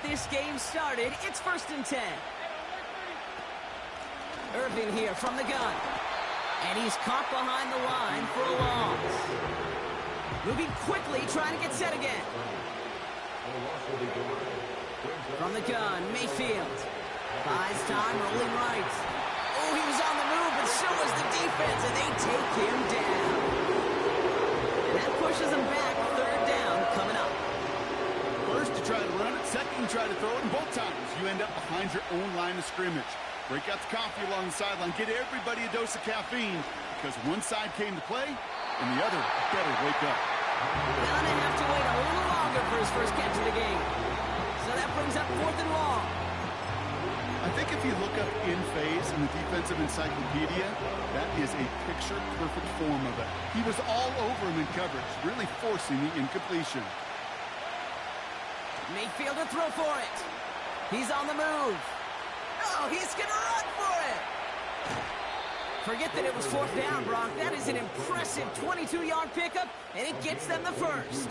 this game started. It's 1st and 10. Irving here from the gun. And he's caught behind the line for a loss. Moving quickly, trying to get set again. From the gun, Mayfield. Buys time, rolling right. Oh, he was on the move, but so was the defense, and they take him down. And that pushes him back. 3rd down coming up. First, you try to run it. Second, you try to throw it. And both times, you end up behind your own line of scrimmage. Break out the coffee along the sideline. Get everybody a dose of caffeine, because one side came to play, and the other better wake up. Gonna have to wait a little longer for his first catch of the game. So that brings up 4th and long. I think if you look up in phase in the defensive encyclopedia, that is a picture-perfect form of it. He was all over him in coverage, really forcing the incompletion. Mayfield to throw for it. He's on the move. Oh, he's going to run for it. Forget that it was 4th down, Brock. That is an impressive 22-yard pickup, and it gets them the first.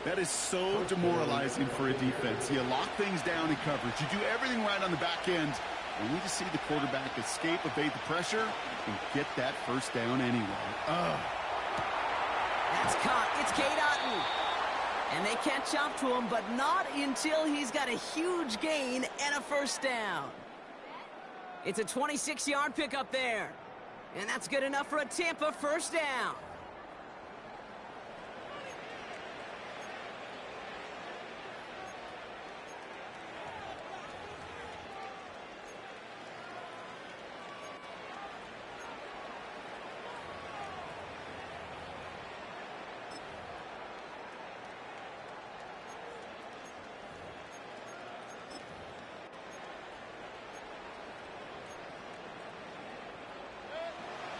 That is so demoralizing for a defense. You lock things down in coverage. You do everything right on the back end. Only to see the quarterback escape, evade the pressure, and get that first down anyway. That's caught. It's Cade Otton. And they catch up to him, but not until he's got a huge gain and a first down. It's a 26-yard pickup there. And that's good enough for a Tampa first down.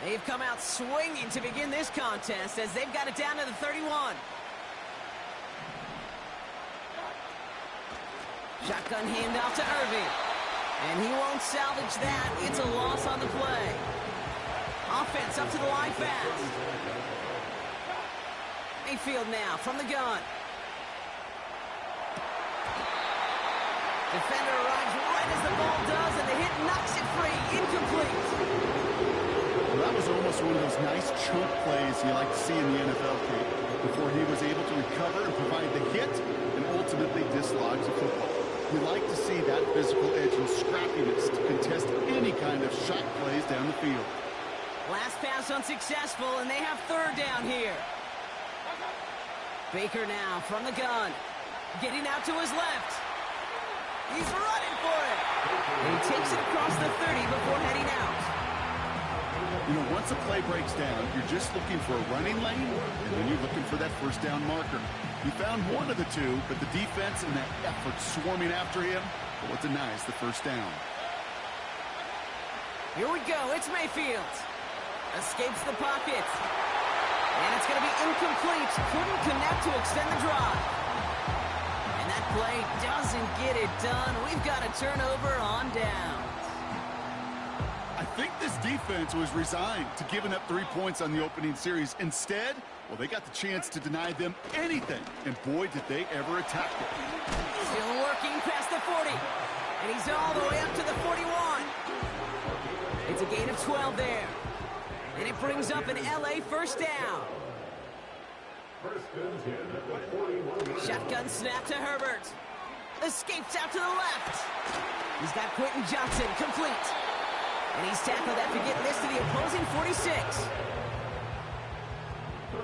They've come out swinging to begin this contest as they've got it down to the 31. Shotgun handoff to Irving. And he won't salvage that. It's a loss on the play. Offense up to the line fast. Mayfield now from the gun. Defender arrives right as the ball does, and the hit knocks it free. Incomplete. Well, that was almost one of those nice chunk plays you like to see in the NFL, Kate, before he was able to recover and provide the hit and ultimately dislodge the football. You like to see that physical edge and scrappiness to contest any kind of shot plays down the field. Last pass unsuccessful, and they have 3rd down here. Baker now from the gun. Getting out to his left. He's running for it. And he takes it across the 30 before heading out. You know, once a play breaks down, you're just looking for a running lane, and then you're looking for that first down marker. He found one of the two, but the defense and that effort swarming after him, well, it denies the first down. Here we go. It's Mayfield. Escapes the pocket. And it's going to be incomplete. Couldn't connect to extend the drive. And that play doesn't get it done. We've got a turnover on down. I think this defense was resigned to giving up 3 points on the opening series. Instead, well, they got the chance to deny them anything. And boy, did they ever attack it. Still working past the 40. And he's all the way up to the 41. It's a gain of 12 there. And it brings up an LA first down. Shotgun snap to Herbert. Escapes out to the left. He's got Quentin Johnson complete. And he's tackled after getting this to the opposing 46.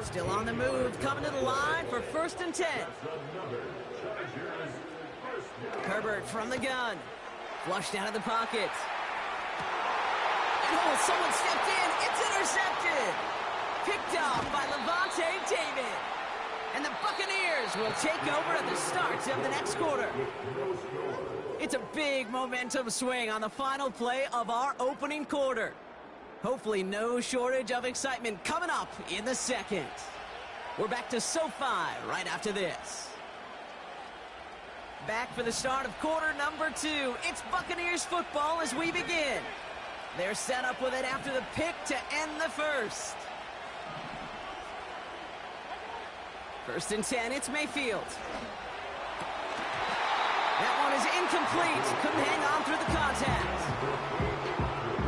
Still on the move, coming to the line for 1st and 10. Herbert from the gun. Flushed out of the pocket. Oh, someone stepped in. It's intercepted. Picked off by Levante David. And the Buccaneers will take over at the start of the next quarter. It's a big momentum swing on the final play of our opening quarter. Hopefully no shortage of excitement coming up in the second. We're back to SoFi right after this. Back for the start of quarter number 2. It's Buccaneers football as we begin. They're set up with it after the pick to end the first. 1st and 10, it's Mayfield. That one incomplete. Couldn't hang on through the contact.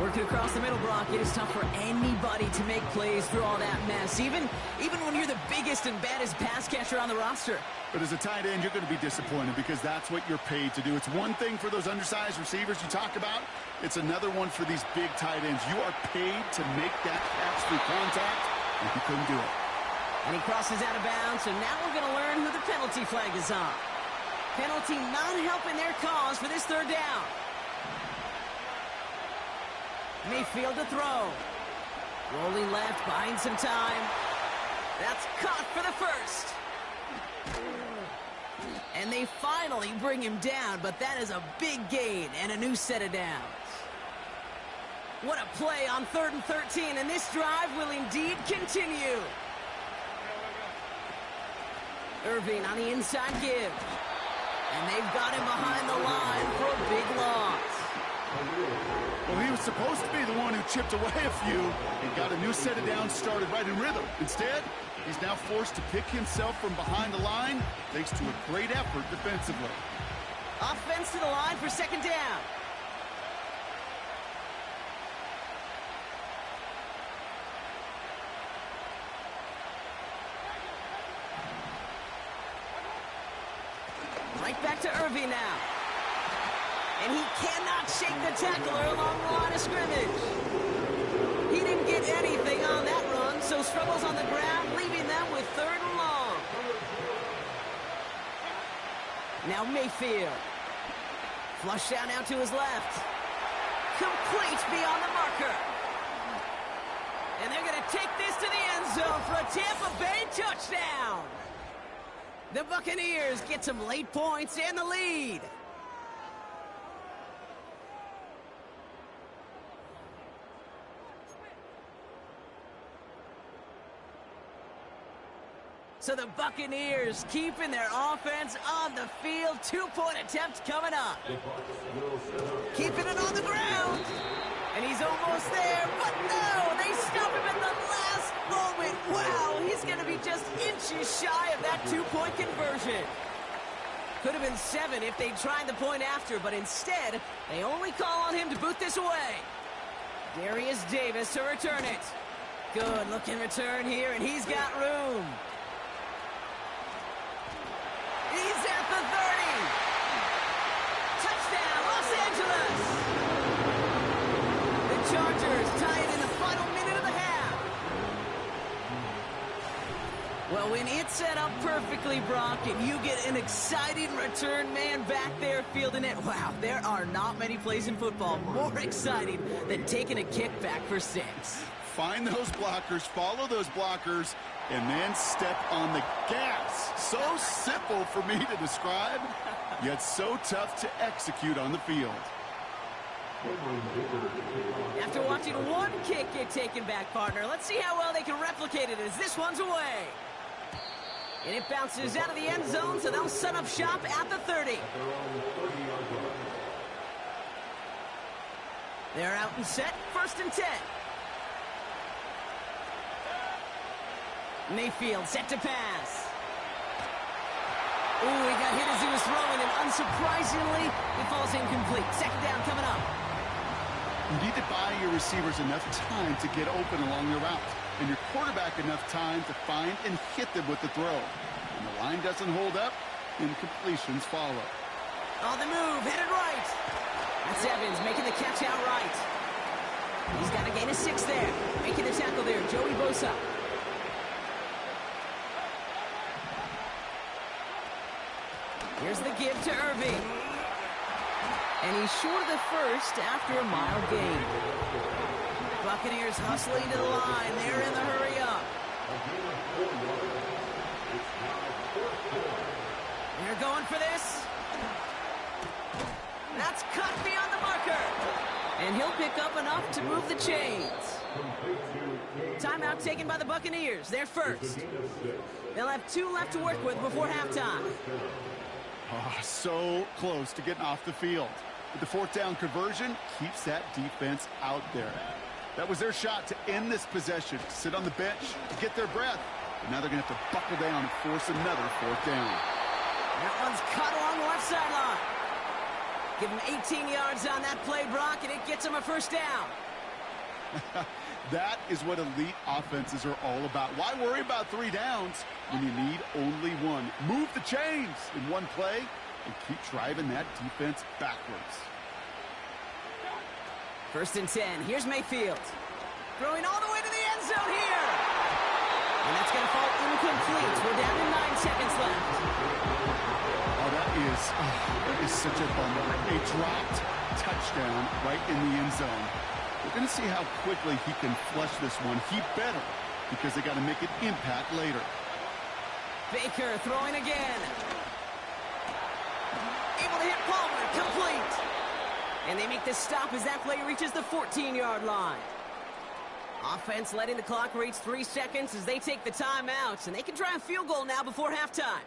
Working across the middle, Brock, it is tough for anybody to make plays through all that mess, even when you're the biggest and baddest pass catcher on the roster. But as a tight end, you're going to be disappointed because that's what you're paid to do. It's one thing for those undersized receivers you talk about. It's another one for these big tight ends. You are paid to make that catch through contact, and he couldn't do it. And he crosses out of bounds, so now we're going to learn who the penalty flag is on. Penalty not helping their cause for this third down. Mayfield to throw. Rolling left, buying some time. That's caught for the first. And they finally bring him down, but that is a big gain and a new set of downs. What a play on 3rd and 13, and this drive will indeed continue. Irving on the inside give. And they've got him behind the line for a big loss. Well, he was supposed to be the one who chipped away a few and got a new set of downs started right in rhythm. Instead, he's now forced to pick himself from behind the line thanks to a great effort defensively. Offense to the line for second down. Right back to Irving now. And he cannot shake the tackler along the line of scrimmage. He didn't get anything on that run, so struggles on the ground, leaving them with 3rd and long. Now Mayfield. Flush down out to his left. Complete beyond the marker. And they're going to take this to the end zone for a Tampa Bay touchdown. The Buccaneers get some late points and the lead. So the Buccaneers keeping their offense on the field. 2-point attempt coming up. Keeping it on the ground. And he's almost there, but no, they stop him at the last moment. Wow, he's going to be just inches shy of that 2-point conversion. Could have been 7 if they tried the point after, but instead, they only call on him to boot this away. Darius Davis to return it. Good looking return here, and he's got room. He's at the 30. Touchdown, Los Angeles. The Chargers tie it in the final minute of the half. Well, when it's set up perfectly, Brock, and you get an exciting return man back there fielding it, wow, there are not many plays in football more exciting than taking a kick back for 6. Find those blockers, follow those blockers, and then step on the gas. So simple for me to describe, yet so tough to execute on the field. After watching one kick get taken back, partner, let's see how well they can replicate it as this one's away. And it bounces out of the end zone, so they'll set up shop at the 30. They're out and set, 1st and 10. Mayfield set to pass. Ooh, he got hit as he was throwing, and unsurprisingly, he falls incomplete. 2nd down coming up. You need to buy your receivers enough time to get open along their route, and your quarterback enough time to find and hit them with the throw. When the line doesn't hold up, incompletions follow. On the move, headed right. That's Evans making the catch out right. He's got a gain of 6 there. Making the tackle there, Joey Bosa. Here's the give to Irving. And he's short of the first after a mile gain. Buccaneers hustling to the line. They're in the hurry up. They're going for this. That's cut beyond the marker. And he'll pick up enough to move the chains. Timeout taken by the Buccaneers. They're first. They'll have 2 left to work with before halftime. Oh, so close to getting off the field. But the 4th down conversion keeps that defense out there. That was their shot to end this possession, to sit on the bench, to get their breath. But now they're going to have to buckle down and force another 4th down. That one's cut along the left sideline. Give him 18 yards on that play, Brock, and it gets him a first down. That is what elite offenses are all about. Why worry about 3 downs when you need only 1? Move the chains in one play and keep driving that defense backwards. First and 10. Here's Mayfield. Throwing all the way to the end zone here. And that's going to fall incomplete. We're down to 9 seconds left. Oh, that is such a bummer. A dropped touchdown right in the end zone. We're going to see how quickly he can flush this one. He better, because they got to make an impact later. Baker throwing again. Able to hit Palmer. Complete. And they make the stop as that play reaches the 14-yard line. Offense letting the clock reach 3 seconds as they take the timeouts, and they can try a field goal now before halftime.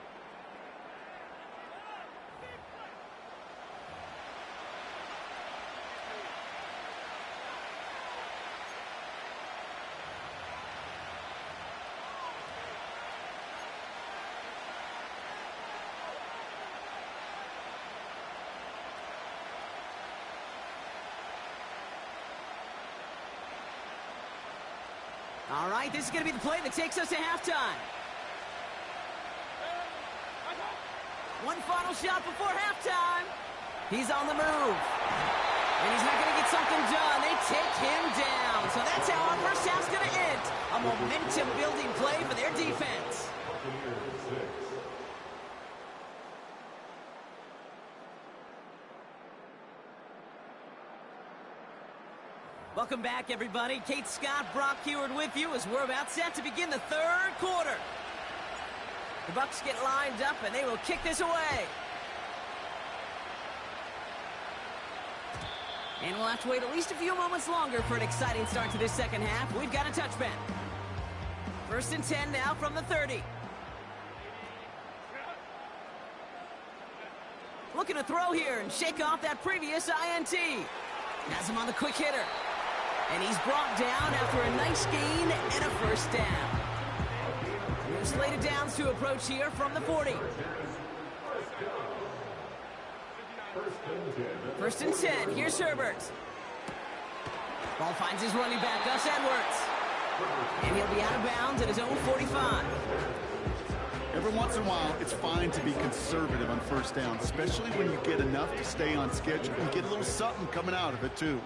All right, this is going to be the play that takes us to halftime. One final shot before halftime. He's on the move. And he's not going to get something done. They take him down. So that's how our first half's going to end. A momentum-building play for their defense. Welcome back, everybody. Kate Scott, Brock Heward with you as we're about set to begin the third quarter. The Bucs get lined up, and they will kick this away. And we'll have to wait at least a few moments longer for an exciting start to this second half. We've got a touchback. First and 10 now from the 30. Looking to throw here and shake off that previous INT. Has him on the quick hitter. And he's brought down after a nice gain and a first down. New slated downs to approach here from the 40. First and 10. Here's Herbert. Ball finds his running back, Gus Edwards. And he'll be out of bounds at his own 45. Every once in a while, it's fine to be conservative on first down, especially when you get enough to stay on schedule. You get a little something coming out of it, too.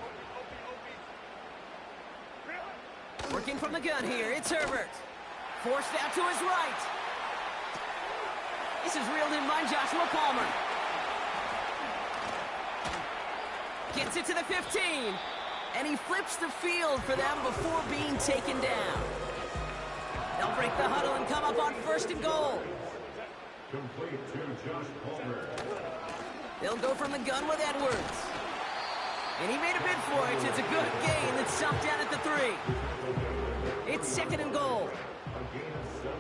Working from the gun here, it's Herbert. Forced out to his right. This is reeled in by Joshua Palmer. Gets it to the 15. And he flips the field for them before being taken down. They'll break the huddle and come up on first and goal. Complete to Josh Palmer. They'll go from the gun with Edwards. And he made a bid for it. It's a good gain that's stuffed down at the 3. It's second and goal. A gain of 7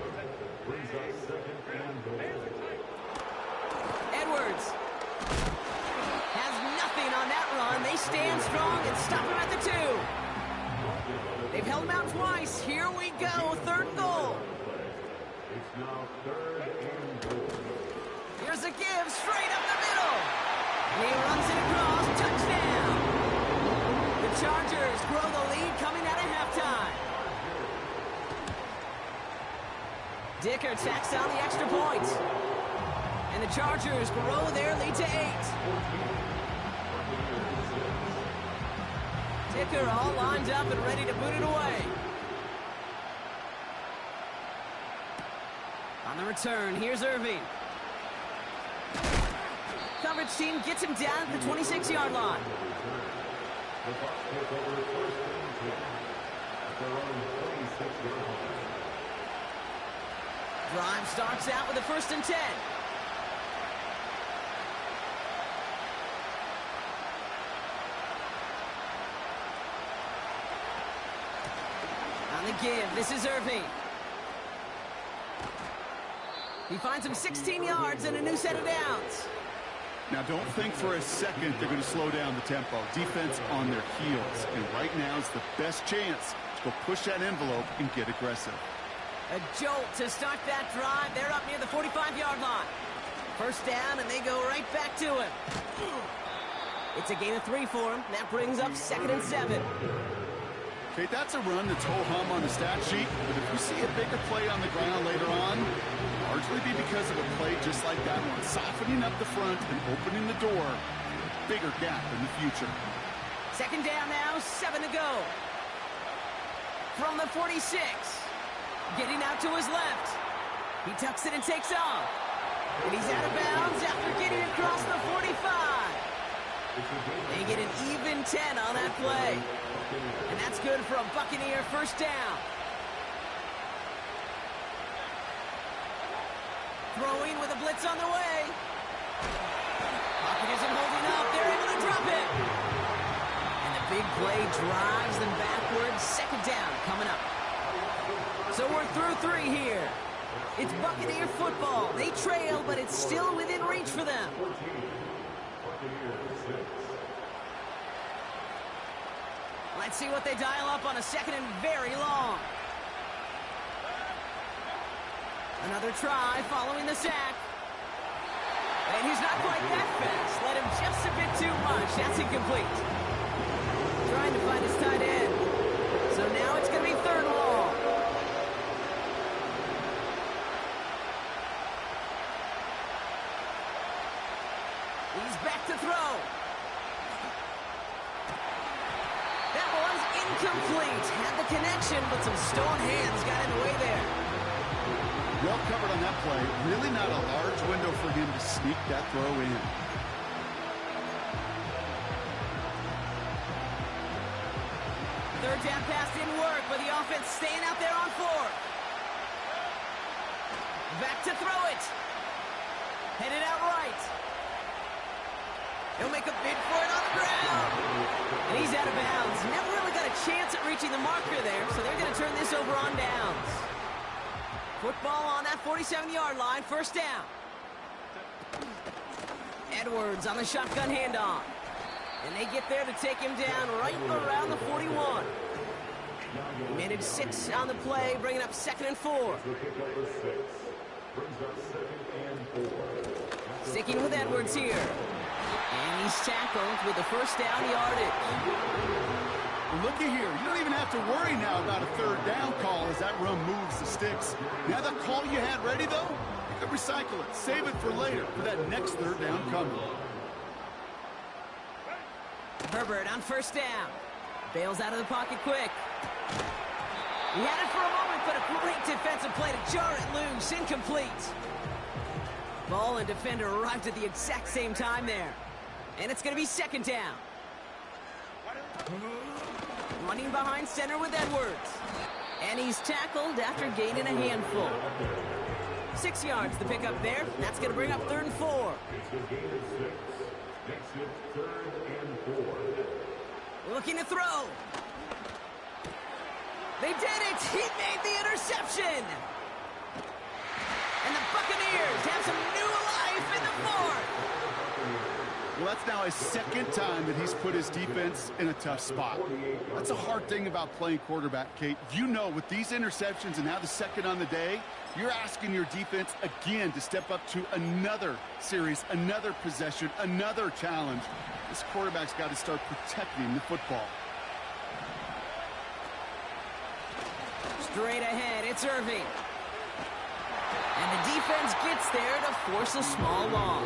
brings us second and goal. Edwards has nothing on that run. They stand strong and stop him at the 2. They've held him out twice. Here we go. Third and goal. It's now third and goal. Here's a give straight up the middle. And he runs it across. Touchdown. The Chargers grow the lead coming out of halftime. Dicker tacks on the extra point. And the Chargers grow their lead to 8. Dicker all lined up and ready to boot it away. On the return, here's Irving. Coverage team gets him down at the 26-yard line. The Bucs take over first and 10 at their own 26-yard line. Drive starts out with a first and 10. On the give, this is Irving. He finds him 16 yards and a new set of downs. Now, don't think for a second they're going to slow down the tempo. Defense on their heels. And right now is the best chance to go push that envelope and get aggressive. A jolt to start that drive. They're up near the 45-yard line. First down, and they go right back to him. It's a gain of 3 for him. That brings up 2nd and 7. Okay, that's a run that's ho-hum on the stat sheet, but if you see a bigger play on the ground later on, largely be because of a play just like that one, softening up the front and opening the door, bigger gap in the future. 2nd down now, 7 to go. From the 46, getting out to his left. He tucks it and takes off. And he's out of bounds after getting across the 45. They get an even 10 on that play. And that's good for a Buccaneer 1st down. Throwing with a blitz on the way. Pocket isn't holding up. They're able to drop it. And the big play drives them backwards. 2nd down coming up. So we're through 3 here. It's Buccaneer football. They trail, but it's still within reach for them. Let's see what they dial up on a 2nd and very long. Another try following the sack. And he's not quite that fast. Let him just a bit too much. That's incomplete. Trying to find his tight end. So now it's going to be 3rd and long. He's back to throw. That one's incomplete. Had the connection, but some stone hands got in the way there. Well covered on that play. Really not a large window for him to sneak that throw in. Third down pass didn't work, but the offense staying out there on 4th. Back to throw it. Headed out right. He'll make a bid for it on the ground. And he's out of bounds. Never really got a chance at reaching the marker there, so they're going to turn this over on downs. Football on that 47-yard line, 1st down. Edwards on the shotgun handoff. And they get there to take him down right around the 41. He managed 6 on the play, bringing up 2nd and 4. Sticking with Edwards here. And he's tackled with the 1st down yardage. Well, looky here. You don't even have to worry now about a 3rd down call as that run moves the sticks. Now that call you had ready, though, you could recycle it. Save it for later for that next 3rd down coming. Herbert on 1st down. Bails out of the pocket quick. He had it for a moment, but a great defensive play to jar it loose. Incomplete. Ball and defender arrived at the exact same time there. And it's going to be 2nd down. Running behind center with Edwards. And he's tackled after gaining a handful. 6 yards the pickup there. That's going to bring up 3rd and 4. Looking to throw. They did it! He made the interception! And the Buccaneers have some new life in the 4th. Well, that's now his 2nd time that he's put his defense in a tough spot. That's a hard thing about playing quarterback, Kate. You know, with these interceptions and now the 2nd on the day, you're asking your defense again to step up to another series, another possession, another challenge. This quarterback's got to start protecting the football. Straight ahead, it's Irving. And the defense gets there to force a small loss.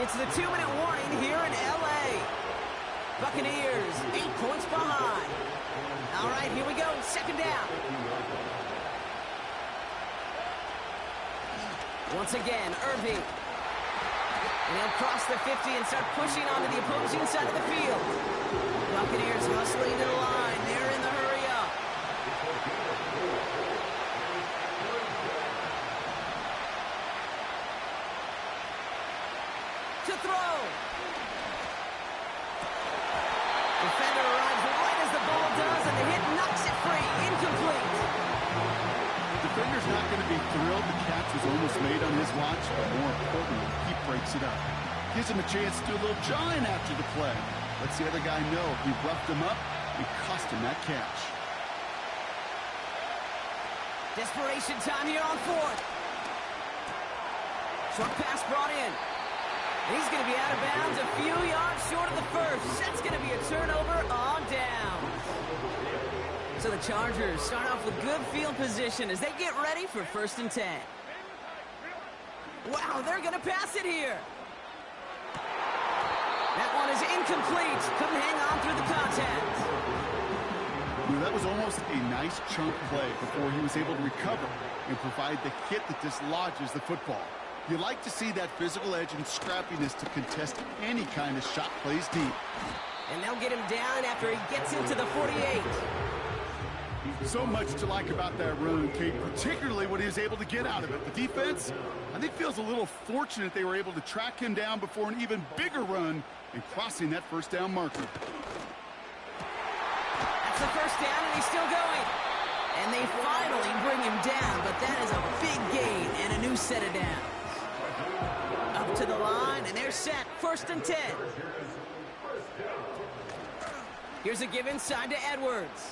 It's the 2-minute warning here in L.A. Buccaneers, 8 points behind. All right, here we go, 2nd down. Once again, Irving. And he'll cross the 50 and start pushing onto the opposing side of the field. Buccaneers hustling to the line. They're in the hurry up. To throw. Defender arrives right as the ball does, and the hit knocks it free. Incomplete. Defender's not going to be thrilled the catch was almost made on his watch, but more importantly, he breaks it up. Gives him a chance to do a little jawing after the play. Lets the other guy know he roughed him up and cost him that catch. Desperation time here on 4th. Short pass brought in. And he's going to be out of bounds a few yards short of the first. That's going to be a turnover on down. So the Chargers start off with good field position as they get ready for 1st and 10. Wow, they're going to pass it here. That one is incomplete. Couldn't hang on through the contact. That was almost a nice chunk play before he was able to recover and provide the hit that dislodges the football. You like to see that physical edge and scrappiness to contest any kind of shot plays deep. And they'll get him down after he gets into the 48. So much to like about that run, Kate, particularly what he was able to get out of it. The defense, I think, feels a little fortunate they were able to track him down before an even bigger run and crossing that 1st down marker. That's the 1st down, and he's still going. And they finally bring him down, but that is a big gain and a new set of downs. Up to the line, and they're set. 1st and 10. Here's a give inside to Edwards.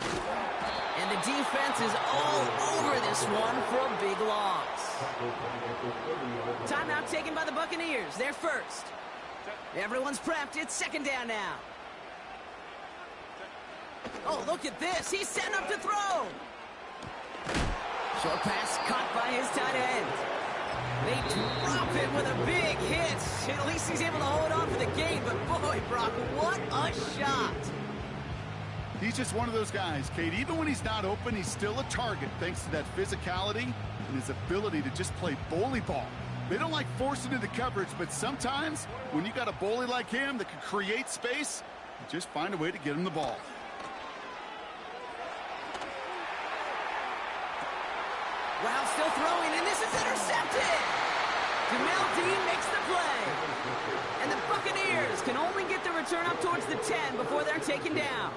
And the defense is all over this one for a big loss. Timeout taken by the Buccaneers. They're first. Everyone's prepped. It's 2nd down now. Oh, look at this. He's setting up to throw. Short pass caught by his tight end. They drop it with a big hit. At least he's able to hold on for the game. But boy, Brock, what a shot. He's just one of those guys, Kate. Even when he's not open, he's still a target thanks to that physicality and his ability to just play bully ball. They don't like forcing into coverage, but sometimes when you got a bully like him that can create space, you just find a way to get him the ball. Wow, still throwing, and this is intercepted. Jamel Dean makes the play. And the Buccaneers can only get the return up towards the 10 before they're taken down.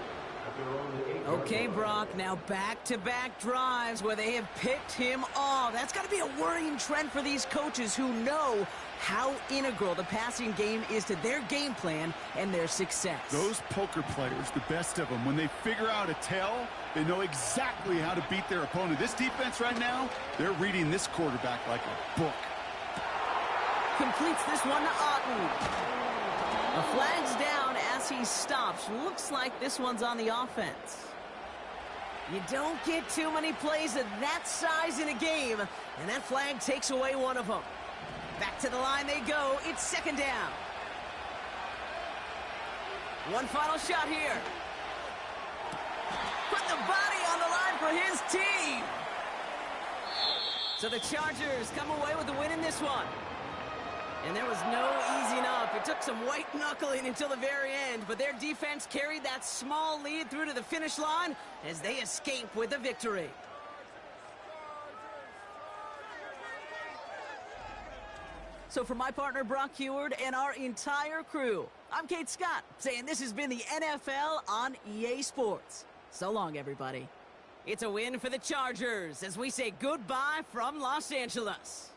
Okay, Brock, now back-to-back drives where they have picked him off. That's got to be a worrying trend for these coaches who know how integral the passing game is to their game plan and their success. Those poker players, the best of them, when they figure out a tell, they know exactly how to beat their opponent. This defense right now, they're reading this quarterback like a book. Completes this one to Otten. The flag's down as he stops. Looks like this one's on the offense. You don't get too many plays of that size in a game, and that flag takes away one of them. Back to the line they go. It's 2nd down. One final shot here. Put the body on the line for his team. So the Chargers come away with the win in this one. And there was no easing up. It took some white knuckling until the very end, but their defense carried that small lead through to the finish line as they escape with a victory. So for my partner Brock Heward and our entire crew, I'm Kate Scott saying this has been the NFL on EA Sports. So long, everybody. It's a win for the Chargers as we say goodbye from Los Angeles.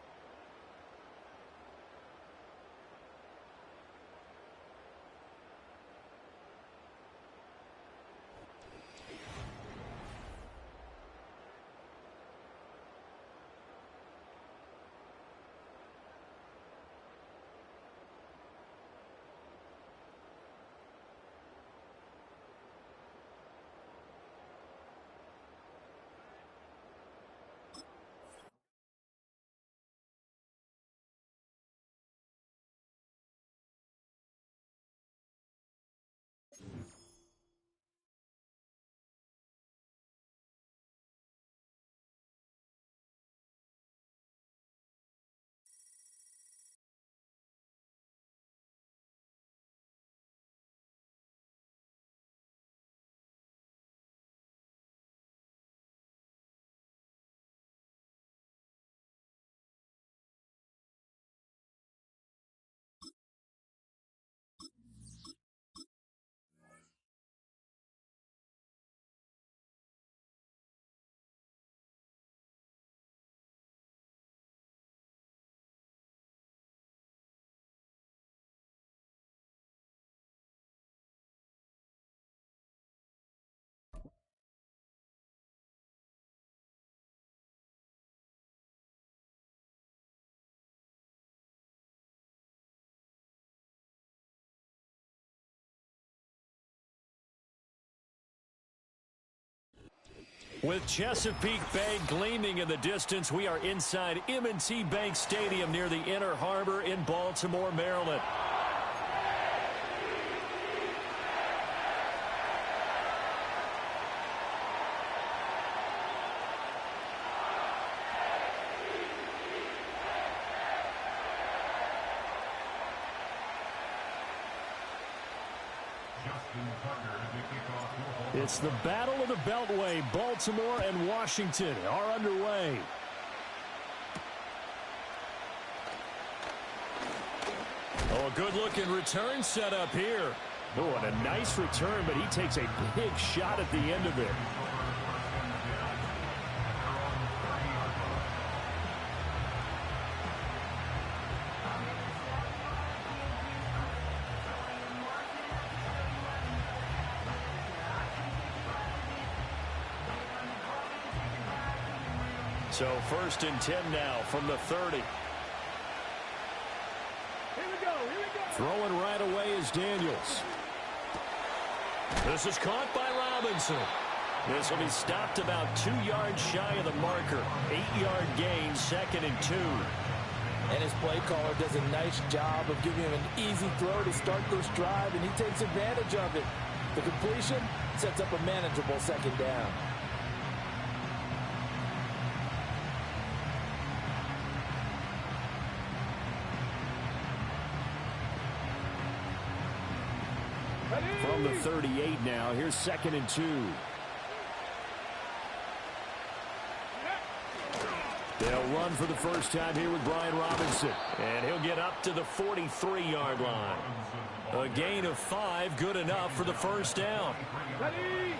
With Chesapeake Bay gleaming in the distance, we are inside M&T Bank Stadium near the Inner Harbor in Baltimore, Maryland. It's the Battle of the Beltway. Baltimore and Washington are underway. Oh, a good-looking return set up here. Oh, and a nice return, but he takes a big shot at the end of it. So 1st and 10 now from the 30. Throwing right away is Daniels. This is caught by Robinson. This will be stopped about 2 yards shy of the marker. 8-yard gain, 2nd and 2. And his play caller does a nice job of giving him an easy throw to start this drive, and he takes advantage of it. The completion sets up a manageable 2nd down. From the 38 now, here's 2nd and 2. They'll run for the first time here with Brian Robinson. And he'll get up to the 43-yard line. A gain of 5, good enough for the first down. Ready?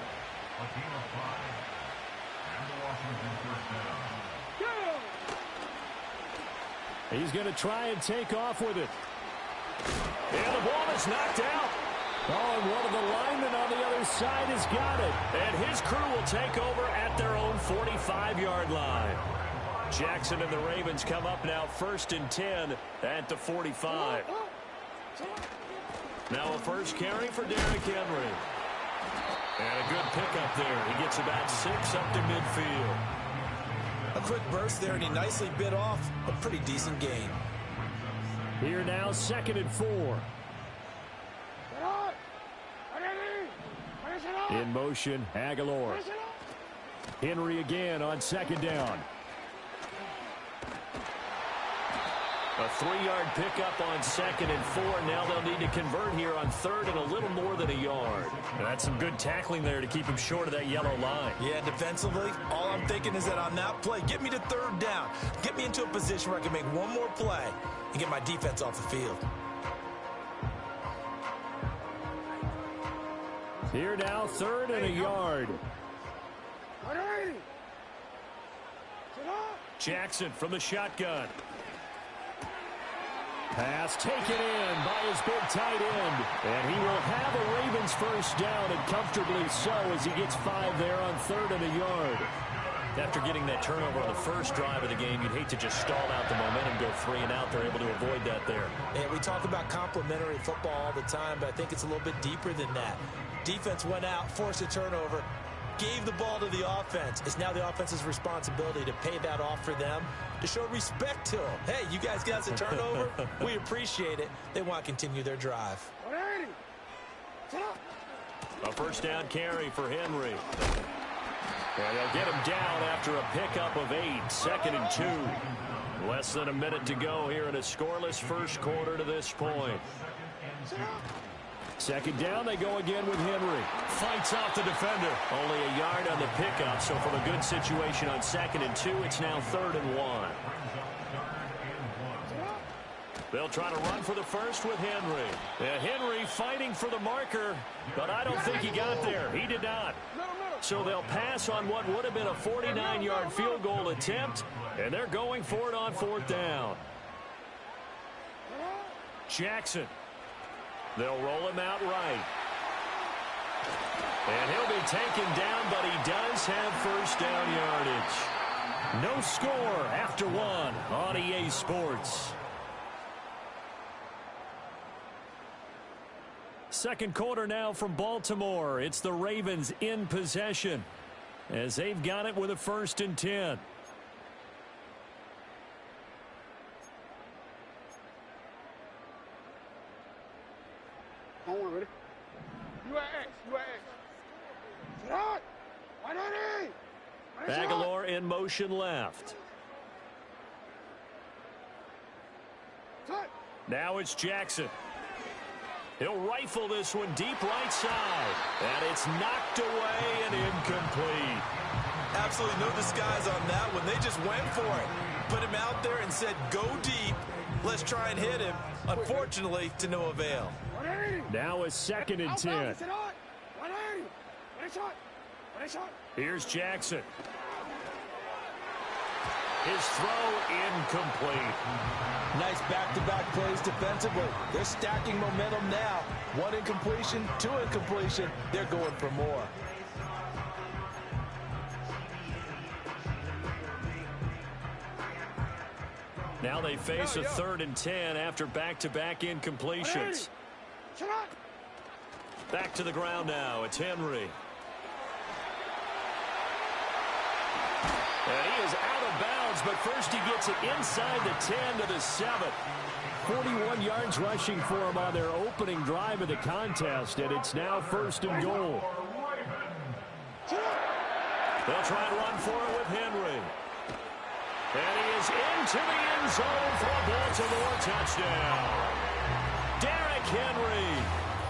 He's going to try and take off with it. And the ball is knocked out. Oh, and one of the linemen on the other side has got it. And his crew will take over at their own 45-yard line. Jackson and the Ravens come up now 1st and 10 at the 45. Now a first carry for Derrick Henry. And a good pickup there. He gets about 6 up to midfield. A quick burst there, and he nicely bit off a pretty decent gain. Here now, 2nd and 4. In motion, Aguilar. Henry again on 2nd down. A 3-yard pickup on 2nd and 4. Now they'll need to convert here on 3rd and a little more than a yard. That's some good tackling there to keep him short of that yellow line. Yeah, defensively, all I'm thinking is that on that play, get me to 3rd down. Get me into a position where I can make one more play and get my defense off the field. Here now, 3rd and a yard. Jackson from the shotgun. Pass taken in by his big tight end. And he will have a Ravens first down, and comfortably so, as he gets 5 there on 3rd and a yard. After getting that turnover on the first drive of the game, you'd hate to just stall out the momentum, go 3 and out. They're able to avoid that there. And we talk about complementary football all the time, but I think it's a little bit deeper than that. Defense went out, forced a turnover, gave the ball to the offense. It's now the offense's responsibility to pay that off for them, to show respect to them. Hey, you guys got us a turnover. We appreciate it. They want to continue their drive. A first down carry for Henry. And they'll get him down after a pickup of 8, 2nd and 2. Less than a minute to go here in a scoreless first quarter to this point. 2nd down, they go again with Henry. Fights off the defender. Only a yard on the pickup, so from a good situation on 2nd and 2, it's now 3rd and 1. They'll try to run for the first with Henry. Henry fighting for the marker, but I don't think he got there. He did not. So they'll pass on what would have been a 49-yard field goal attempt, and they're going for it on 4th down. Jackson. They'll roll him out right. And he'll be taken down, but he does have first down yardage. No score after 1 on EA Sports. Second quarter now from Baltimore. It's the Ravens in possession. as they've got it with a 1st and 10. Ready? You are X. Shot! 180! Aguilar in motion left. Now it's Jackson. He'll rifle this one deep right side. And it's knocked away and incomplete. Absolutely no disguise on that one. They just went for it. Put him out there and said, go deep. Let's try and hit him. Unfortunately, to no avail. Now a 2nd and 10. Here's Jackson. His throw incomplete. Nice back-to-back plays defensively. They're stacking momentum now. 1 incompletion, 2 incompletion. They're going for more. Now they face a 3rd and 10 after back-to-back incompletions. Back to the ground now. It's Henry. And he is out of bounds, but first he gets it inside the 10 to the 7. 41 yards rushing for him on their opening drive of the contest, and it's now 1st and goal. They'll try and run for it with Henry. And he is into the end zone for a Baltimore touchdown. Derrick Henry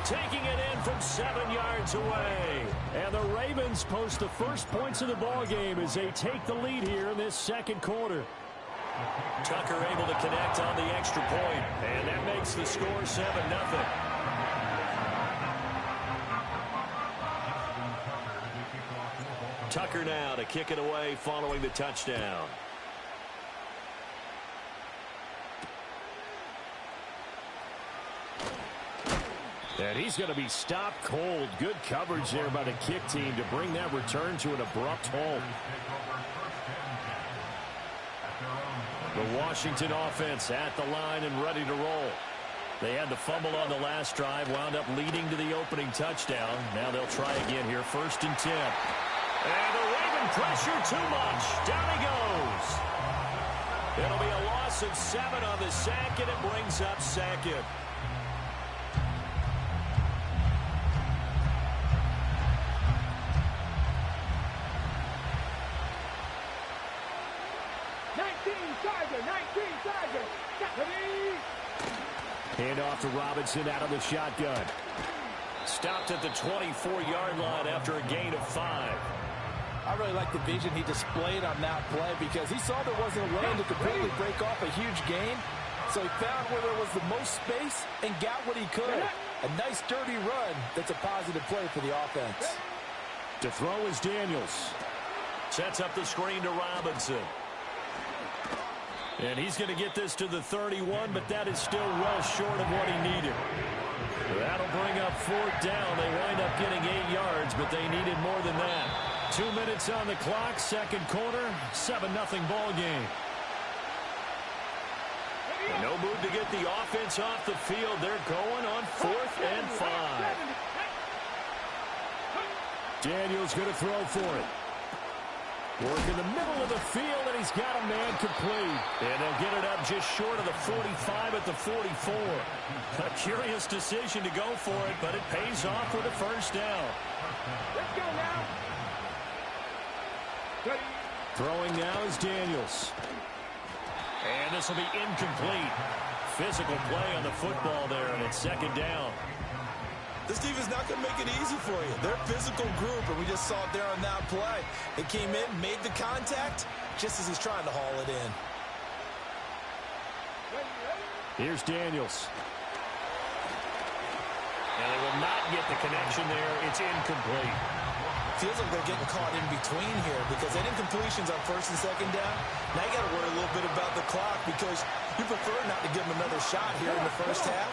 taking it in from 7 yards away. And the Ravens post the first points of the ball game as they take the lead here in this 2nd quarter. Tucker able to connect on the extra point, and that makes the score 7-0. Tucker now to kick it away following the touchdown. And he's going to be stopped cold. Good coverage there by the kick team to bring that return to an abrupt halt. The Washington offense at the line and ready to roll. They had the fumble on the last drive, wound up leading to the opening touchdown. Now they'll try again here, 1st and 10. And the Raven pressure too much. Down he goes. It'll be a loss of 7 on the sack, and it brings up 2nd. Hand off to Robinson out of the shotgun. Stopped at the 24-yard line after a gain of 5. I really like the vision he displayed on that play because he saw there wasn't a lane to completely break off a huge gain. So he found where there was the most space and got what he could. A nice dirty run that's a positive play for the offense. To throw is Daniels. Sets up the screen to Robinson. And he's going to get this to the 31, but that is still well short of what he needed. That'll bring up 4th down. They wind up getting 8 yards, but they needed more than that. 2 minutes on the clock, 2nd quarter, 7-0 ball game. And no move to get the offense off the field. They're going on 4th and 5. Daniels going to throw for it. Work in the middle of the field, and he's got a man complete. And they'll get it up just short of the 45 at the 44. A curious decision to go for it, but it pays off with a 1st down. Let's go now. Throwing now is Daniels. And this will be incomplete. Physical play on the football there, and it's 2nd down. This defense not going to make it easy for you. They're a physical group, and we just saw it there on that play. They came in, made the contact, just as he's trying to haul it in. Here's Daniels. And they will not get the connection there. It's incomplete. Feels like they're getting caught in between here because that incompletion's on 1st and 2nd down. Now you got to worry a little bit about the clock because you prefer not to give them another shot here in the 1st half.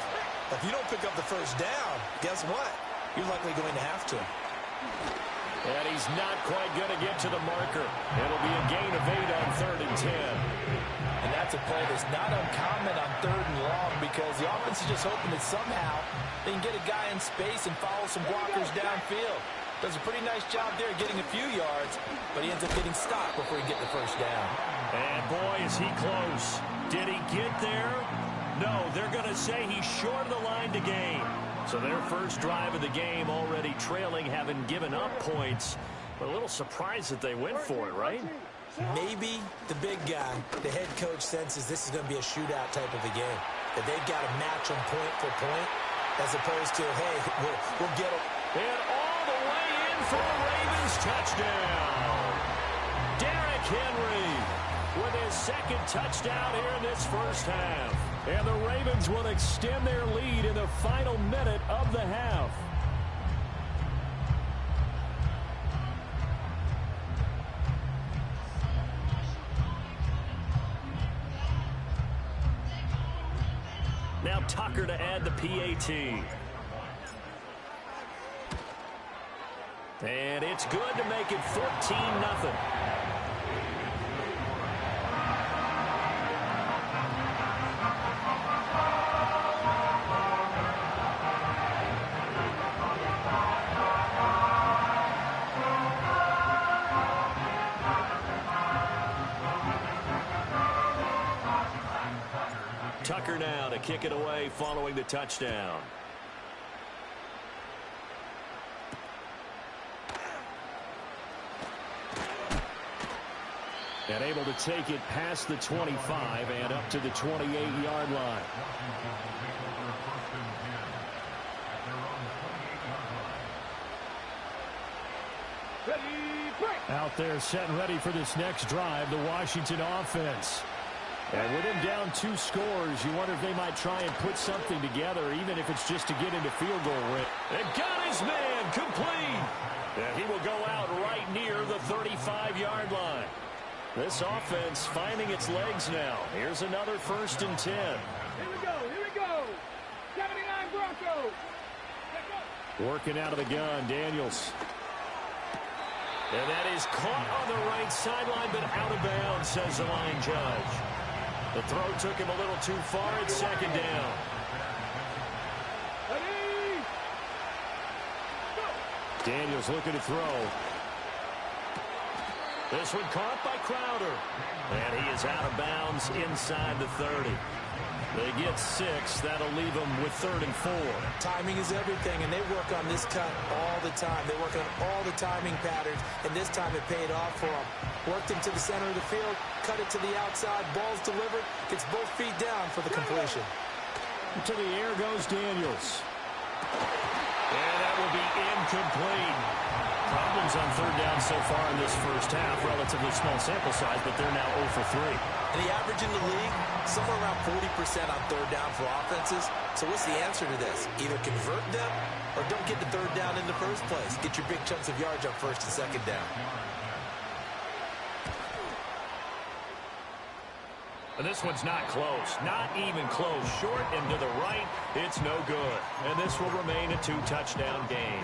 If you don't pick up the 1st down, guess what? You're likely going to have to. And he's not quite going to get to the marker. It'll be a gain of 8 on 3rd and 10. And that's a play that's not uncommon on 3rd and long because the offense is just hoping that somehow they can get a guy in space and follow some blockers downfield. Does a pretty nice job there getting a few yards, but he ends up getting stopped before he gets the first down. And boy, is he close. Did he get there? No, they're going to say he's short of the line to gain. So their first drive of the game already trailing, having given up points. But a little surprised that they went for it, right? Maybe the big guy, the head coach, senses this is going to be a shootout type of a game. That they've got to match them point for point, as opposed to, hey, we'll get them. And all the way in for a Ravens touchdown. Derrick Henry with his second touchdown here in this first half. And the Ravens will extend their lead in the final minute of the half. Now Tucker to add the PAT. And it's good to make it 14-0. Tucker now to kick it away following the touchdown. And able to take it past the 25 and up to the 28-yard line. Out there set and ready for this next drive, the Washington offense. And with him down 2 scores, you wonder if they might try and put something together, even if it's just to get into field goal range. And got his man complete. And he will go out right near the 35-yard line. This offense finding its legs now. Here's another 1st and 10. Here we go. 79 Broncos. Working out of the gun, Daniels. And that is caught on the right sideline, but out of bounds, says the line judge. The throw took him a little too far at 2nd down. Daniels looking to throw. This one caught by Crowder. And he is out of bounds inside the 30. They get 6. That'll leave them with 3rd and 4. Timing is everything, and they work on this cut all the time. They work on all the timing patterns, and this time it paid off for them. Worked him to the center of the field, cut it to the outside, ball's delivered, gets both feet down for the completion. To the air goes Daniels. And that will be incomplete. Problems on 3rd down so far in this first half. Relatively small sample size, but they're now 0 for 3. And the average in the league, somewhere around 40% on 3rd down for offenses. So what's the answer to this? Either convert them or don't get the 3rd down in the first place. Get your big chunks of yards on 1st and 2nd down. And this one's not close. Not even close. Short and to the right. It's no good. And this will remain a 2-touchdown game.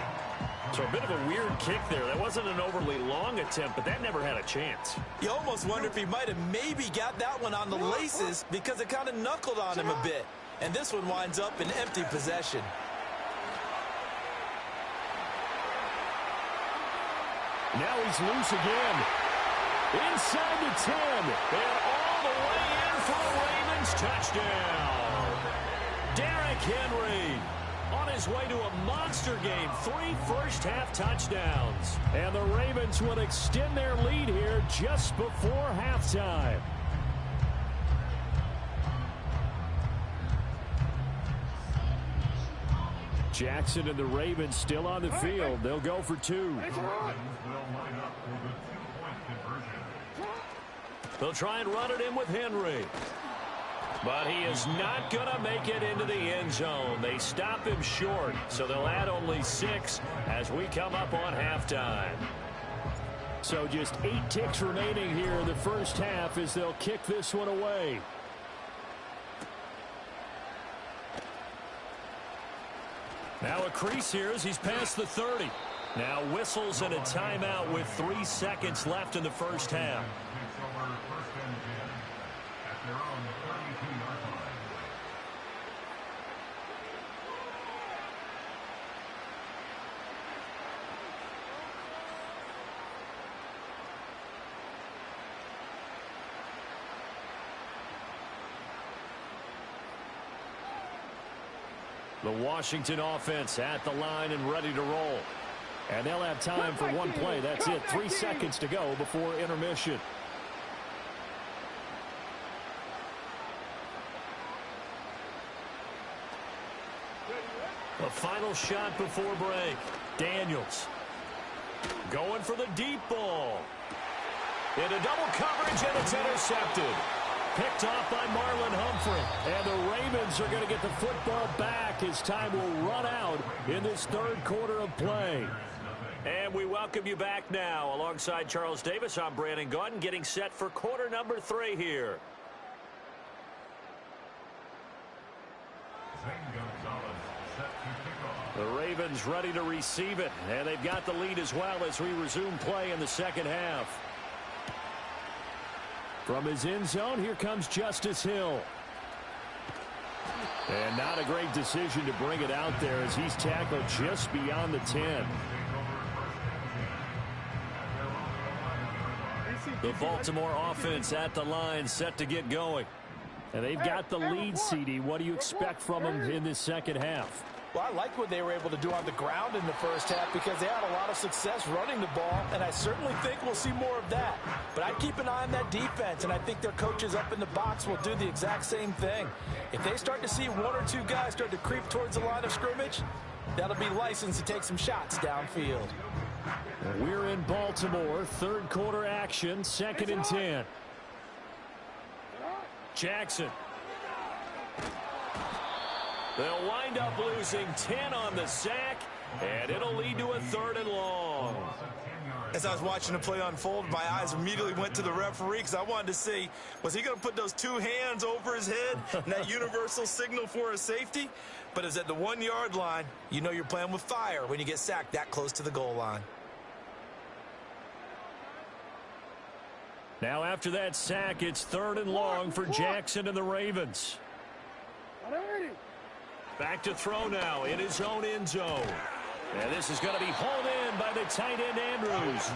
So a bit of a weird kick there. That wasn't an overly long attempt, but that never had a chance. You almost wonder if he might have maybe got that one on the laces because it kind of knuckled on him a bit. And this one winds up in empty possession. Now he's loose again. Inside the 10. And all the way in for a Ravens touchdown. Derrick Henry on his way to a monster game. 3 first-half touchdowns. And the Ravens will extend their lead here just before halftime. Jackson and the Ravens still on the field. They'll go for 2. They'll try and run it in with Henry. But he is not going to make it into the end zone. They stop him short, so they'll add only 6 as we come up on halftime. So just 8 ticks remaining here in the first half as they'll kick this one away. Now a crease here as he's past the 30. Now whistles and a timeout with 3 seconds left in the first half. The Washington offense at the line and ready to roll. And they'll have time for one play. That's it. 3 seconds to go before intermission. The final shot before break. Daniels going for the deep ball. Into double coverage, and it's intercepted. Picked off by Marlon Humphrey. And the Ravens are going to get the football back as time will run out in this third quarter of play. And we welcome you back now. Alongside Charles Davis, I'm Brandon Gaudin, getting set for quarter number 3 here. The Ravens ready to receive it, and they've got the lead as well as we resume play in the second half. From his end zone, here comes Justice Hill. And not a great decision to bring it out there as he's tackled just beyond the 10. The Baltimore offense at the line, set to get going. And they've got the lead, CD. What do you expect from them in this second half? Well, I like what they were able to do on the ground in the first half because they had a lot of success running the ball, and I certainly think we'll see more of that. But I'd keep an eye on that defense, and I think their coaches up in the box will do the exact same thing. If they start to see 1 or 2 guys start to creep towards the line of scrimmage, that'll be licensed to take some shots downfield. We're in Baltimore, third quarter action, 2nd and 10. Jackson. They'll wind up losing 10 on the sack, and it'll lead to a 3rd and long. As I was watching the play unfold, my eyes immediately went to the referee because I wanted to see, was he going to put those 2 hands over his head and that universal signal for a safety? But it's at the 1-yard line. You know you're playing with fire when you get sacked that close to the goal line. Now after that sack, it's 3rd and long for Jackson and the Ravens. Back to throw now in his own end zone. And this is going to be hauled in by the tight end Andrews.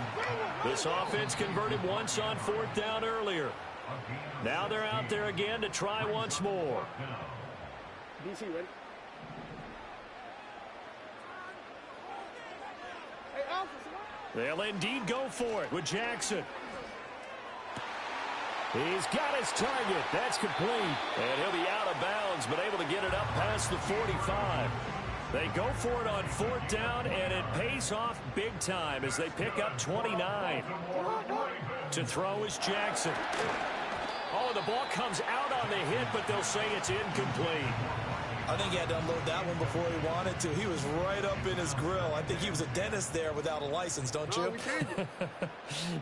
This offense converted once on 4th down earlier. Now they're out there again to try once more. DC, ready? Hey, Alpha, They'll indeed go for it with Jackson. He's got his target. That's complete. And he'll be out of bounds, but able to get it up past the 45. They go for it on 4th down, and it pays off big time as they pick up 29. To throw is Jackson. Oh, the ball comes out on the hit, but they'll say it's incomplete. I think he had to unload that one before he wanted to. He was right up in his grill. I think he was a dentist there without a license, don't you?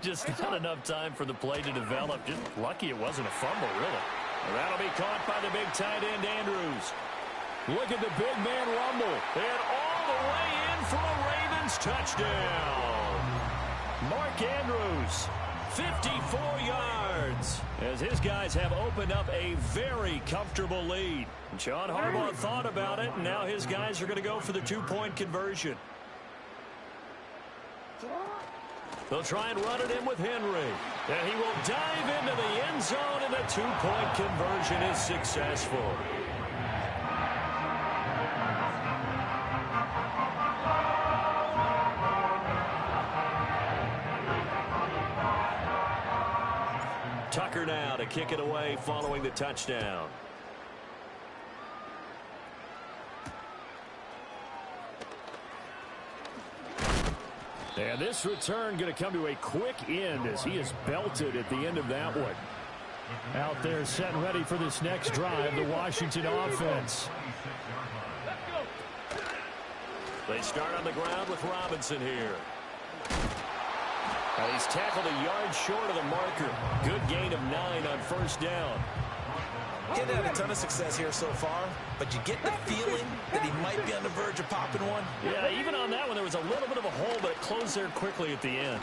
Just not enough time for the play to develop. Just lucky it wasn't a fumble, really. And that'll be caught by the big tight end, Andrews. Look at the big man rumble. And all the way in for a Ravens touchdown. Mark Andrews, 54 yards, as his guys have opened up a very comfortable lead. John Harbaugh thought about it, and now his guys are going to go for the 2-point conversion. They'll try and run it in with Henry. And he will dive into the end zone, and the 2-point conversion is successful. Tucker now to kick it away following the touchdown. And this return going to come to a quick end as he is belted at the end of that one. Out there set and ready for this next drive, the Washington offense. They start on the ground with Robinson here. He's tackled a yard short of the marker. Good gain of 9 on 1st down. He hasn't had a ton of success here so far, but you get the feeling that he might be on the verge of popping one. Yeah, even on that one, there was a little bit of a hole, but it closed there quickly at the end.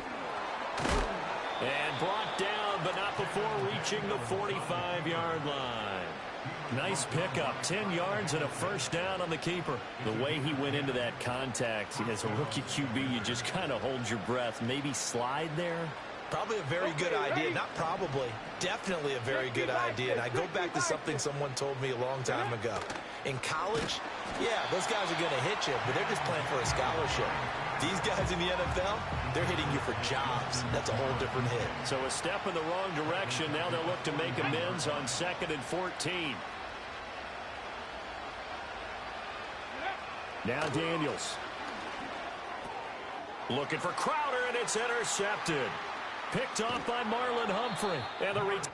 And brought down, but not before reaching the 45-yard line. Nice pickup, 10 yards and a 1st down on the keeper. The way he went into that contact, as a rookie QB, you just kind of hold your breath. Maybe slide there. Probably a very good idea. Not probably. Definitely a very good idea. And I go back to something someone told me a long time ago. In college, yeah, those guys are going to hit you, but they're just playing for a scholarship. These guys in the NFL, they're hitting you for jobs. That's a whole different hit. So a step in the wrong direction. Now they'll look to make amends on 2nd and 14. Now Daniels. Looking for Crowder, and it's intercepted. Picked off by Marlon Humphrey. And the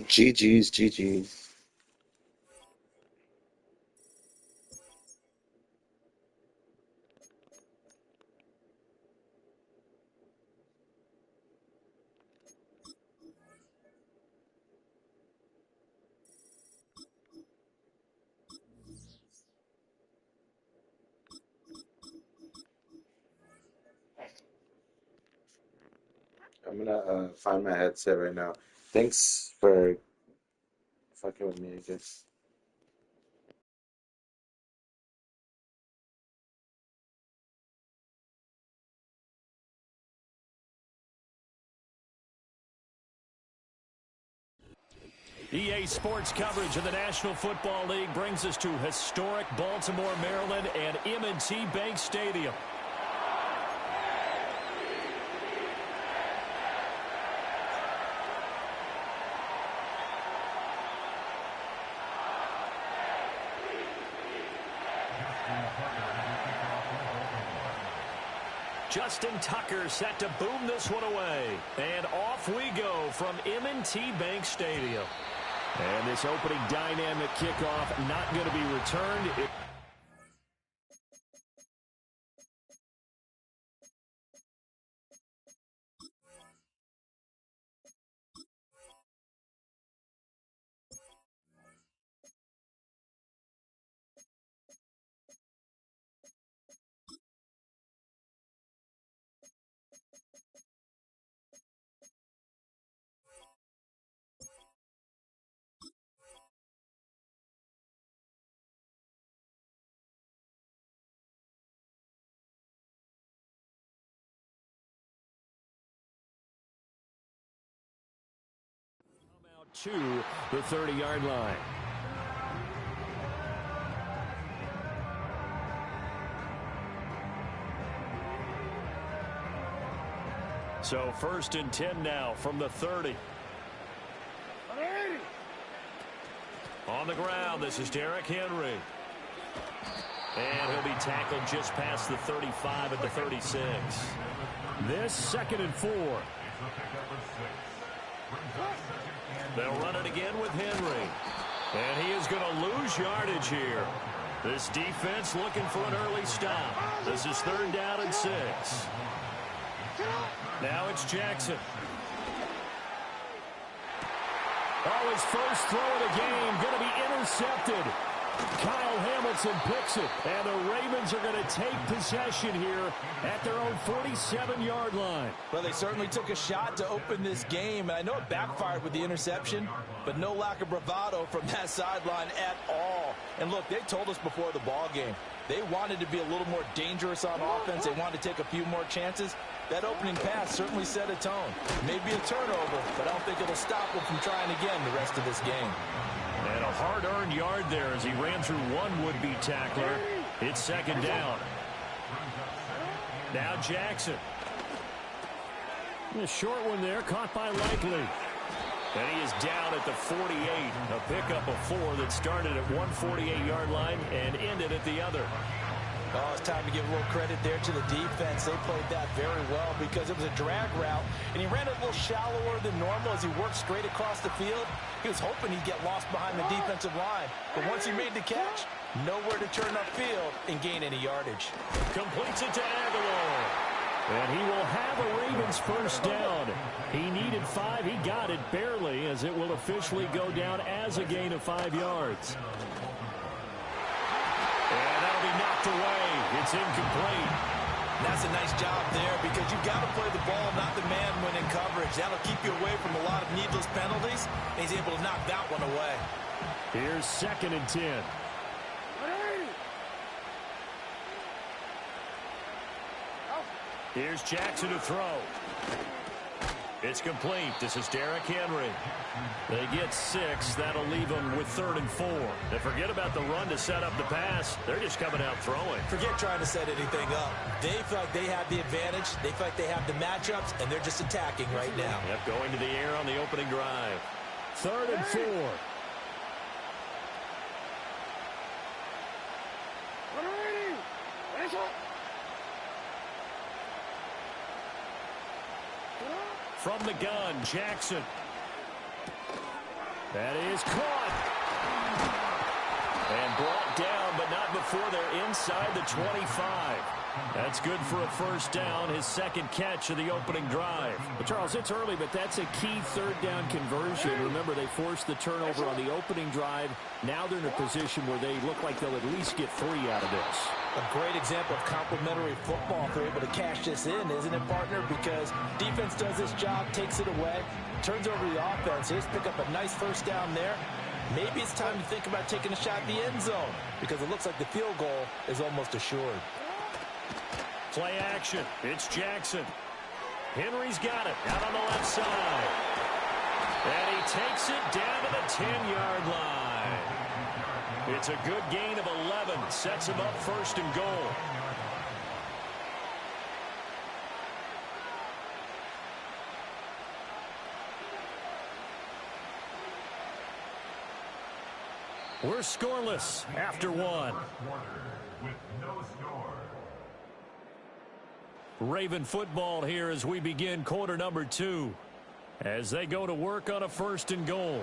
GG's, GG's. I'm gonna find my headset right now. Thanks for fucking with me, I guess. EA Sports coverage of the National Football League brings us to historic Baltimore, Maryland, and M&T Bank Stadium. Justin Tucker set to boom this one away. And off we go from M&T Bank Stadium. And this opening dynamic kickoff not going to be returned. To the 30-yard line. So 1st and 10 now from the 30. On the ground, this is Derrick Henry. And he'll be tackled just past the 35 at the 36. This 2nd and 4. They'll run it again with Henry. And he is going to lose yardage here. This defense looking for an early stop. This is 3rd down and 6. Now it's Jackson. Oh, his first throw of the game going to be intercepted. Kyle Hamilton picks it, and the Ravens are going to take possession here at their own 47-yard line. Well, they certainly took a shot to open this game, and I know it backfired with the interception, but no lack of bravado from that sideline at all. And look, they told us before the ball game, they wanted to be a little more dangerous on offense. They wanted to take a few more chances. That opening pass certainly set a tone. Maybe a turnover, but I don't think it'll stop them from trying again the rest of this game. And a hard-earned yard there as he ran through one would-be tackler. It's 2nd down. Now Jackson. A short one there, caught by Likely. And he is down at the 48. A pickup of 4 that started at 148-yard line and ended at the other. Oh, it's time to give a little credit there to the defense. They played that very well because it was a drag route, and he ran it a little shallower than normal as he worked straight across the field. He was hoping he'd get lost behind the defensive line, but once he made the catch, nowhere to turn upfield and gain any yardage. Completes it to Aguilar. And he will have a Ravens first down. He needed 5. He got it barely as it will officially go down as a gain of 5 yards. And that'll be knocked away. It's incomplete. That's a nice job there because you've got to play the ball, not the man when in coverage. That'll keep you away from a lot of needless penalties. And he's able to knock that one away. Here's 2nd and 10. Here's Jackson to throw. It's complete. This is Derrick Henry. They get 6. That'll leave them with 3rd and 4. And forget about the run to set up the pass. They're just coming out throwing. Forget trying to set anything up. They feel like they have the advantage. They feel like they have the matchups, and they're just attacking right now. Yep, going to the air on the opening drive. 3rd and 4. From the gun, Jackson. That is caught. And brought down, but not before they're inside the 25. That's good for a first down, his 2nd catch of the opening drive. But Charles, it's early, but that's a key 3rd down conversion. Remember, they forced the turnover on the opening drive. Now they're in a position where they look like they'll at least get 3 out of this. A great example of complementary football if they're able to cash this in, isn't it, partner? Because defense does this job, takes it away, turns over the offense. They just pick up a nice first down there. Maybe it's time to think about taking a shot at the end zone because it looks like the field goal is almost assured. Play action. It's Jackson. Henry's got it out on the left side. And he takes it down to the 10-yard line. It's a good gain of 11. Sets him up 1st and goal. We're scoreless after 1. Raven football here as we begin quarter number 2. As they go to work on a 1st and goal.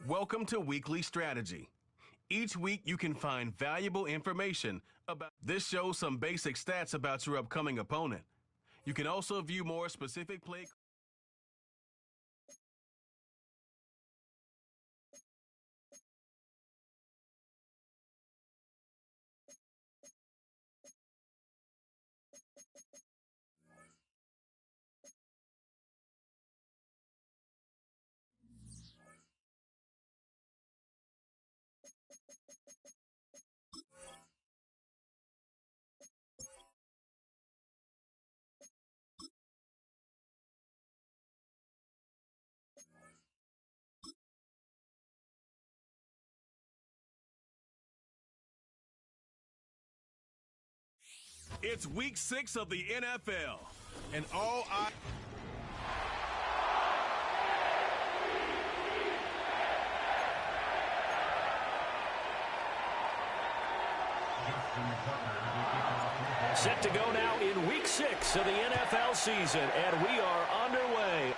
Welcome to Weekly Strategy. Each week you can find valuable information about this shows some basic stats about your upcoming opponent. You can also view more specific play. It's week 6 of the NFL, and all I. Set to go now in week 6 of the NFL season, and we are underway.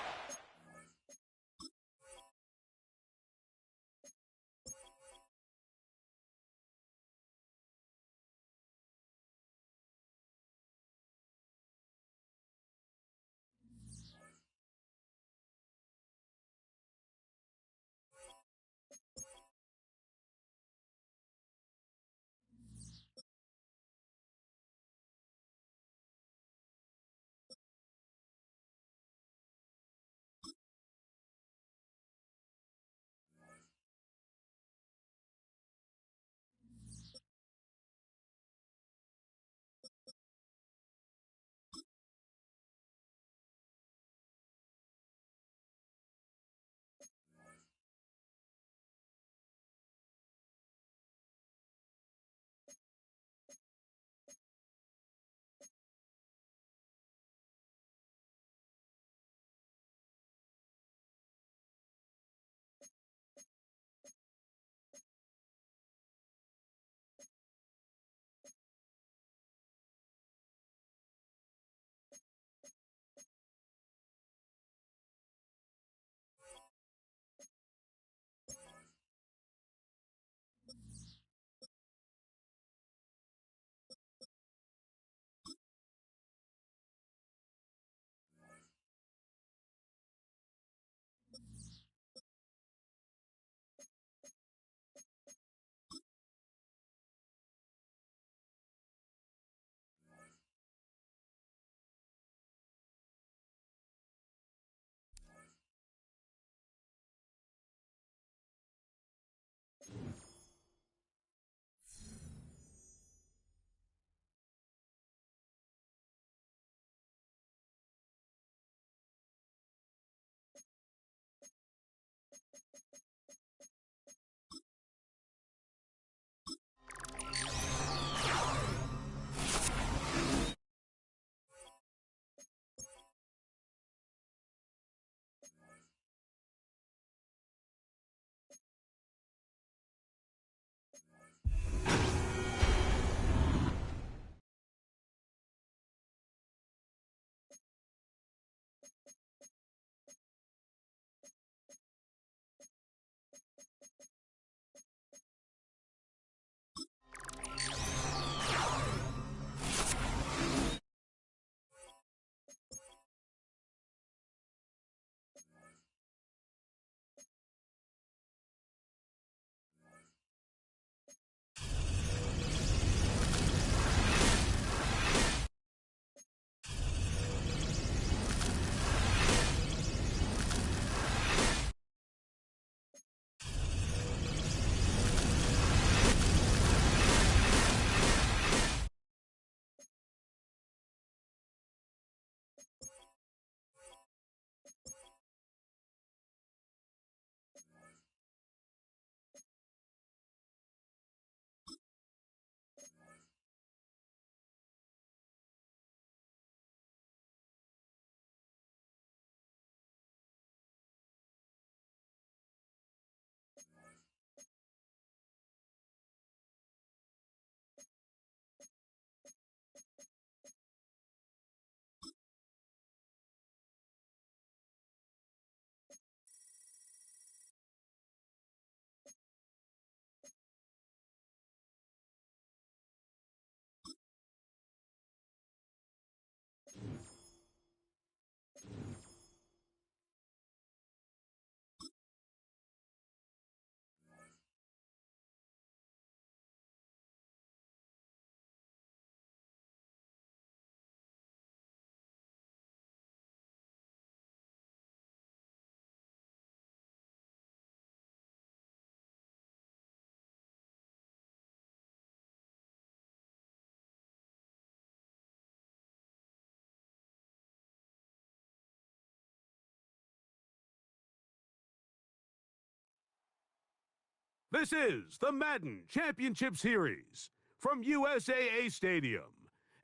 This is the Madden Championship Series from USAA Stadium.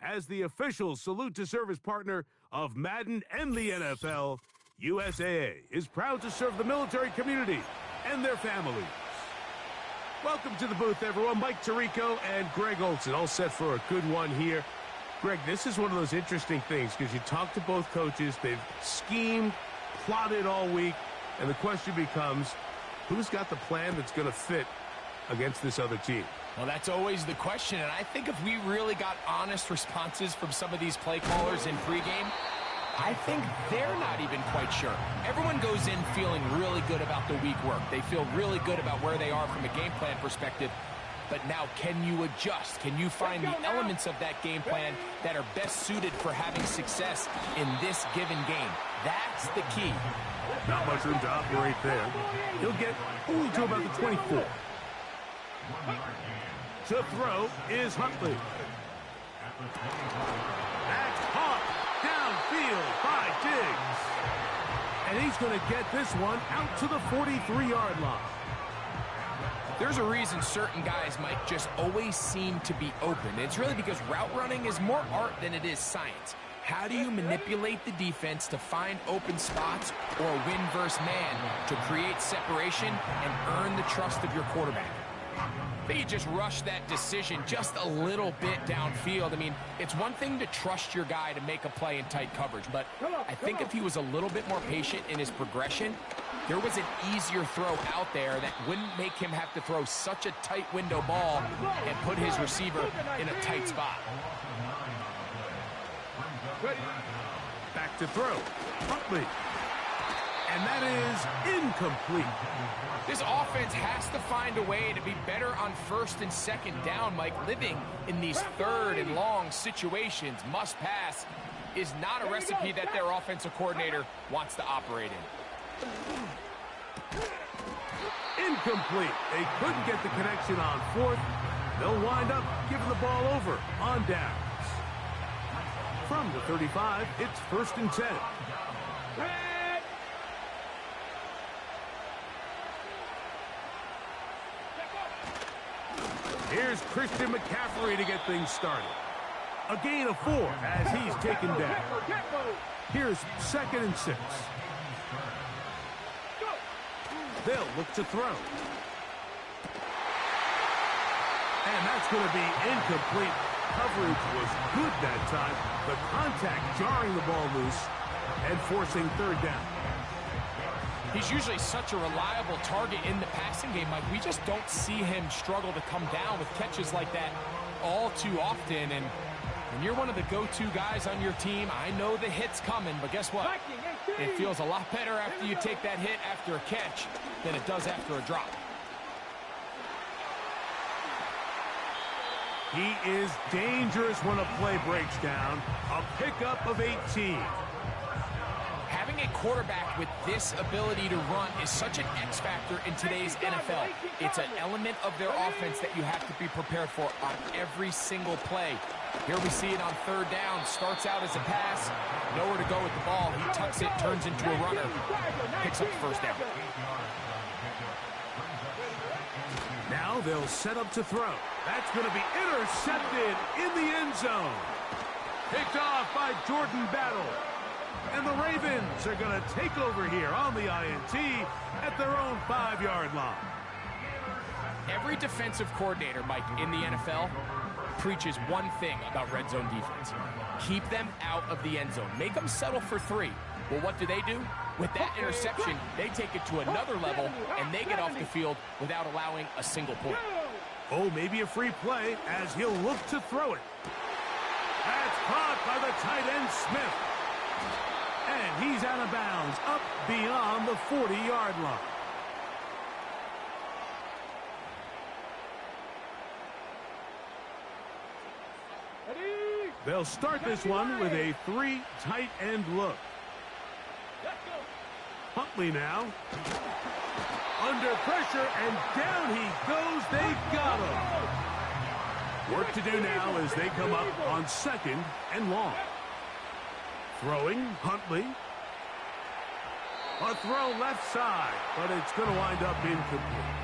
As the official salute to service partner of Madden and the NFL, USAA is proud to serve the military community and their families. Welcome to the booth, everyone. Mike Tirico and Greg Olson, all set for a good one here. Greg, this is one of those interesting things because you talk to both coaches. They've schemed, plotted all week, and the question becomes, who's got the plan that's going to fit against this other team? Well, that's always the question, and I think if we really got honest responses from some of these play callers in pregame, I think they're not even quite sure. Everyone goes in feeling really good about the week work. They feel really good about where they are from a game plan perspective. But now, can you adjust? Can you find the elements of that game plan that are best suited for having success in this given game? That's the key. Not much room to operate there. He'll get to about the 24. To throw is Huntley. That's caught downfield by Diggs. And he's going to get this one out to the 43-yard line. There's a reason certain guys might just always seem to be open. It's really because route running is more art than it is science. How do you manipulate the defense to find open spots or win versus man to create separation and earn the trust of your quarterback? They just rush that decision just a little bit downfield. I mean, it's one thing to trust your guy to make a play in tight coverage, but I think if he was a little bit more patient in his progression, there was an easier throw out there that wouldn't make him have to throw such a tight window ball and put his receiver in a tight spot. Back to throw. Huntley. And that is incomplete. This offense has to find a way to be better on first and second down, Mike. Living in these third and long situations, must pass, is not a recipe that their offensive coordinator wants to operate in. Incomplete. They couldn't get the connection on fourth. They'll wind up giving the ball over on downs. From the 35, it's 1st and 10. Here's Christian McCaffrey to get things started. A gain of 4 as he's taken down. Here's 2nd and 6. They'll look to throw. And that's going to be incomplete. Coverage was good that time. The contact jarring the ball loose and forcing 3rd down. He's usually such a reliable target in the passing game, Mike. We just don't see him struggle to come down with catches like that all too often. And when you're one of the go-to guys on your team, I know the hit's coming, but guess what? It feels a lot better after you take that hit after a catch than it does after a drop. He is dangerous when a play breaks down. A pickup of 18. Having a quarterback with this ability to run is such an X factor in today's NFL. It's an element of their offense that you have to be prepared for on every single play. Here we see it on 3rd down. Starts out as a pass. Nowhere to go with the ball. He tucks it, turns into a runner. Picks up the 1st down. Now they'll set up to throw. That's going to be intercepted in the end zone. Picked off by Jordan Battle. And the Ravens are going to take over here on the INT at their own 5-yard line. Every defensive coordinator, Mike, in the NFL preaches one thing about red zone defense. Keep them out of the end zone. Make them settle for 3. Well, what do? With that interception, they take it to another level, and they get off the field without allowing a single point. Oh, maybe a free play as he'll look to throw it. That's caught by the tight end, Smith. And he's out of bounds, up beyond the 40-yard line. They'll start this one with a 3 tight end look. Huntley now. Under pressure, and down he goes. They've got him. Work to do now as they come up on 2nd and long. Throwing, Huntley. A throw left side, but it's going to wind up incomplete.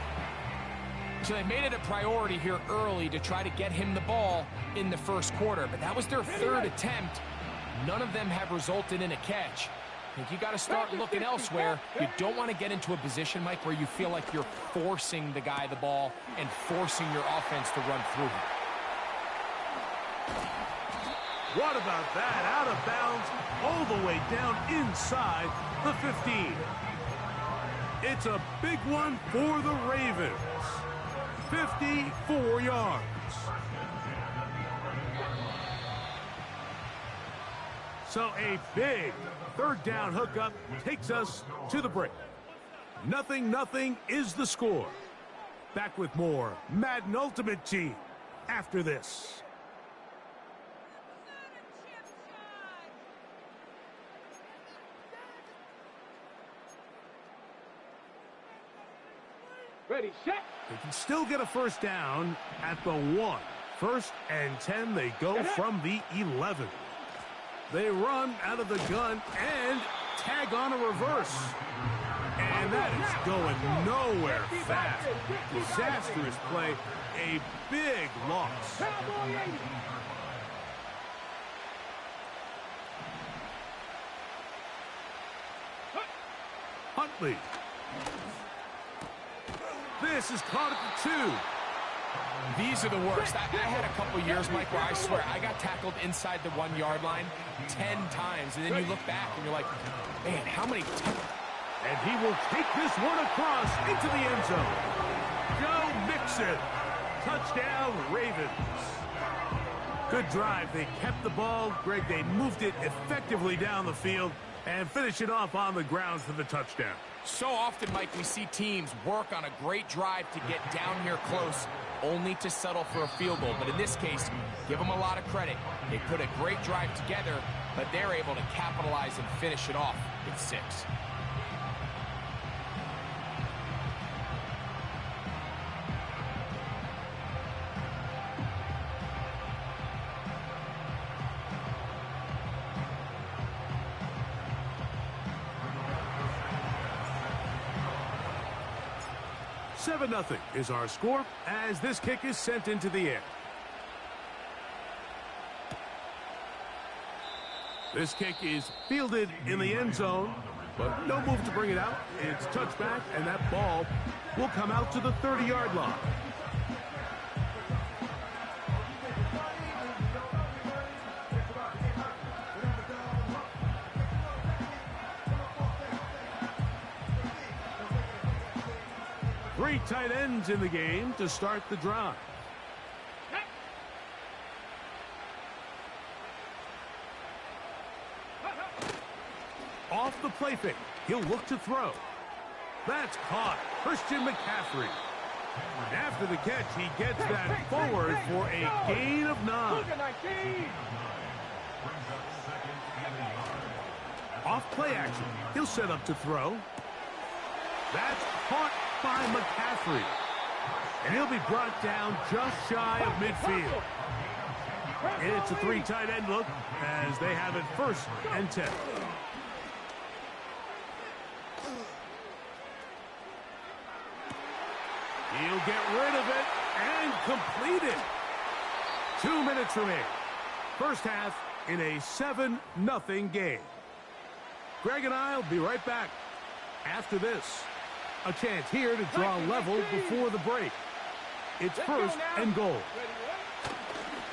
So they made it a priority here early to try to get him the ball in the first quarter. But that was their third attempt. None of them have resulted in a catch. I think you got to start looking elsewhere. You don't want to get into a position, Mike, where you feel like you're forcing the guy the ball and forcing your offense to run through him. What about that? Out of bounds, all the way down inside the 15. It's a big one for the Ravens. 54 yards. So a big third down hookup takes us to the break. 0-0 is the score. Back with more Madden Ultimate Team after this. Ready, set. They can still get a first down at the 1. 1st and 10, they go from the 11. They run out of the gun and tag on a reverse. And that is going nowhere fast. Disastrous play. A big loss. Huntley. This is caught at the 2. These are the worst. I had a couple years, Mike, where I swear I got tackled inside the 1-yard line 10 times. And then you look back and you're like, man, how many times? And he will take this one across into the end zone. Joe Mixon. Touchdown, Ravens. Good drive. They kept the ball. Greg, they moved it effectively down the field and finish it off on the ground for the touchdown. So often, Mike, we see teams work on a great drive to get down here close, only to settle for a field goal. But in this case, give them a lot of credit. They put a great drive together, but they're able to capitalize and finish it off with 6. Nothing is our score as this kick is sent into the air. This kick is fielded in the end zone, but no move to bring it out. It's touchback, and that ball will come out to the 30-yard line. Three tight ends in the game to start the drive. Off the play fake. He'll look to throw. That's caught. Christian McCaffrey. After the catch, he gets that forward for a gain of 9. Off play action. He'll set up to throw. That's caught by McCaffrey. And he'll be brought down just shy of midfield. It's a 3 tight end look as they have it 1st and 10. He'll get rid of it and complete it. 2 minutes remaining. First half in a 7-0 game. Greg and I will be right back after this. A chance here to draw level before the break. It's 1st and goal.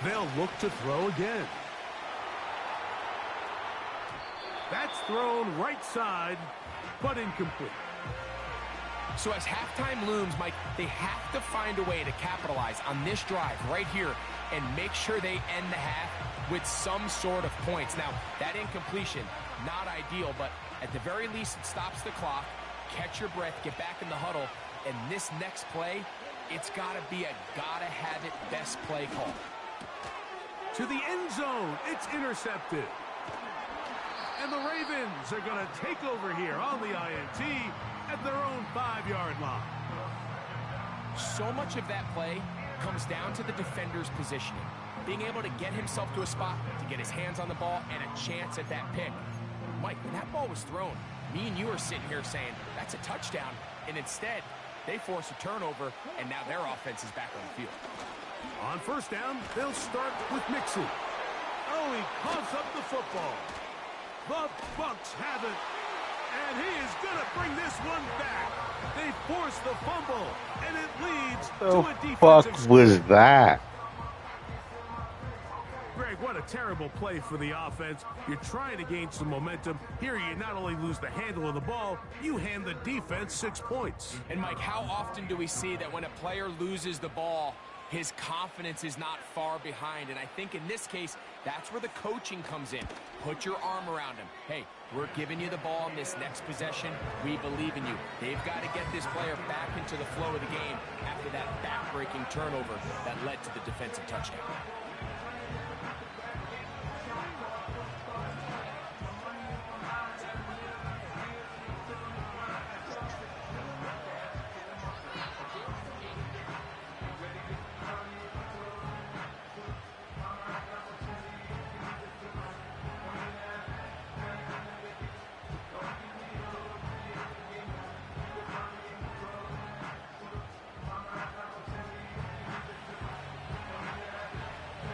They'll look to throw again. That's thrown right side, but incomplete. So as halftime looms, Mike, they have to find a way to capitalize on this drive right here and make sure they end the half with some sort of points. Now, that incompletion, not ideal, but at the very least, it stops the clock. Catch your breath, get back in the huddle, and this next play, it's got to be a gotta-have-it best play call. To the end zone, it's intercepted. And the Ravens are going to take over here on the INT at their own 5-yard line. So much of that play comes down to the defender's positioning, being able to get himself to a spot, to get his hands on the ball, and a chance at that pick. Mike, when that ball was thrown, me and you are sitting here saying, that's a touchdown. And instead, They force a turnover, and now their offense is back on the field. On first down, they'll start with Mixon. Oh, he coughs up the football. The Bucs have it. And he is going to bring this one back. They force the fumble, and it leads to a defensive Fuck was that? Greg, what a terrible play for the offense. You're trying to gain some momentum. Here you not only lose the handle of the ball, you hand the defense 6 points. And Mike, how often do we see that when a player loses the ball, his confidence is not far behind? And I think in this case, that's where the coaching comes in. Put your arm around him. Hey, we're giving you the ball in this next possession. We believe in you. They've got to get this player back into the flow of the game after that back-breaking turnover that led to the defensive touchdown.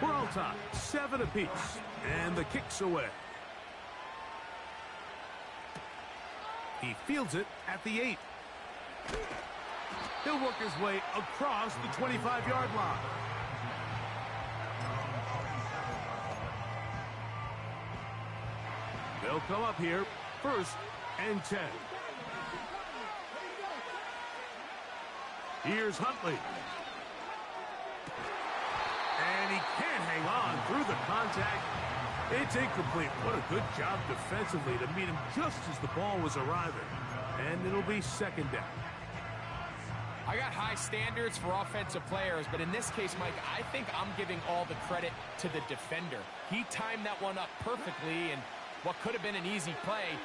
We're all tied, 7 apiece, and the kick's away. He fields it at the 8. He'll work his way across the 25-yard line. They'll come up here, 1st and 10. Here's Huntley. And he can't hang on through the contact. It's incomplete. What a good job defensively to meet him just as the ball was arriving. And it'll be 2nd down. I got high standards for offensive players, but in this case, Mike, I think I'm giving all the credit to the defender. He timed that one up perfectly, and what could have been an easy play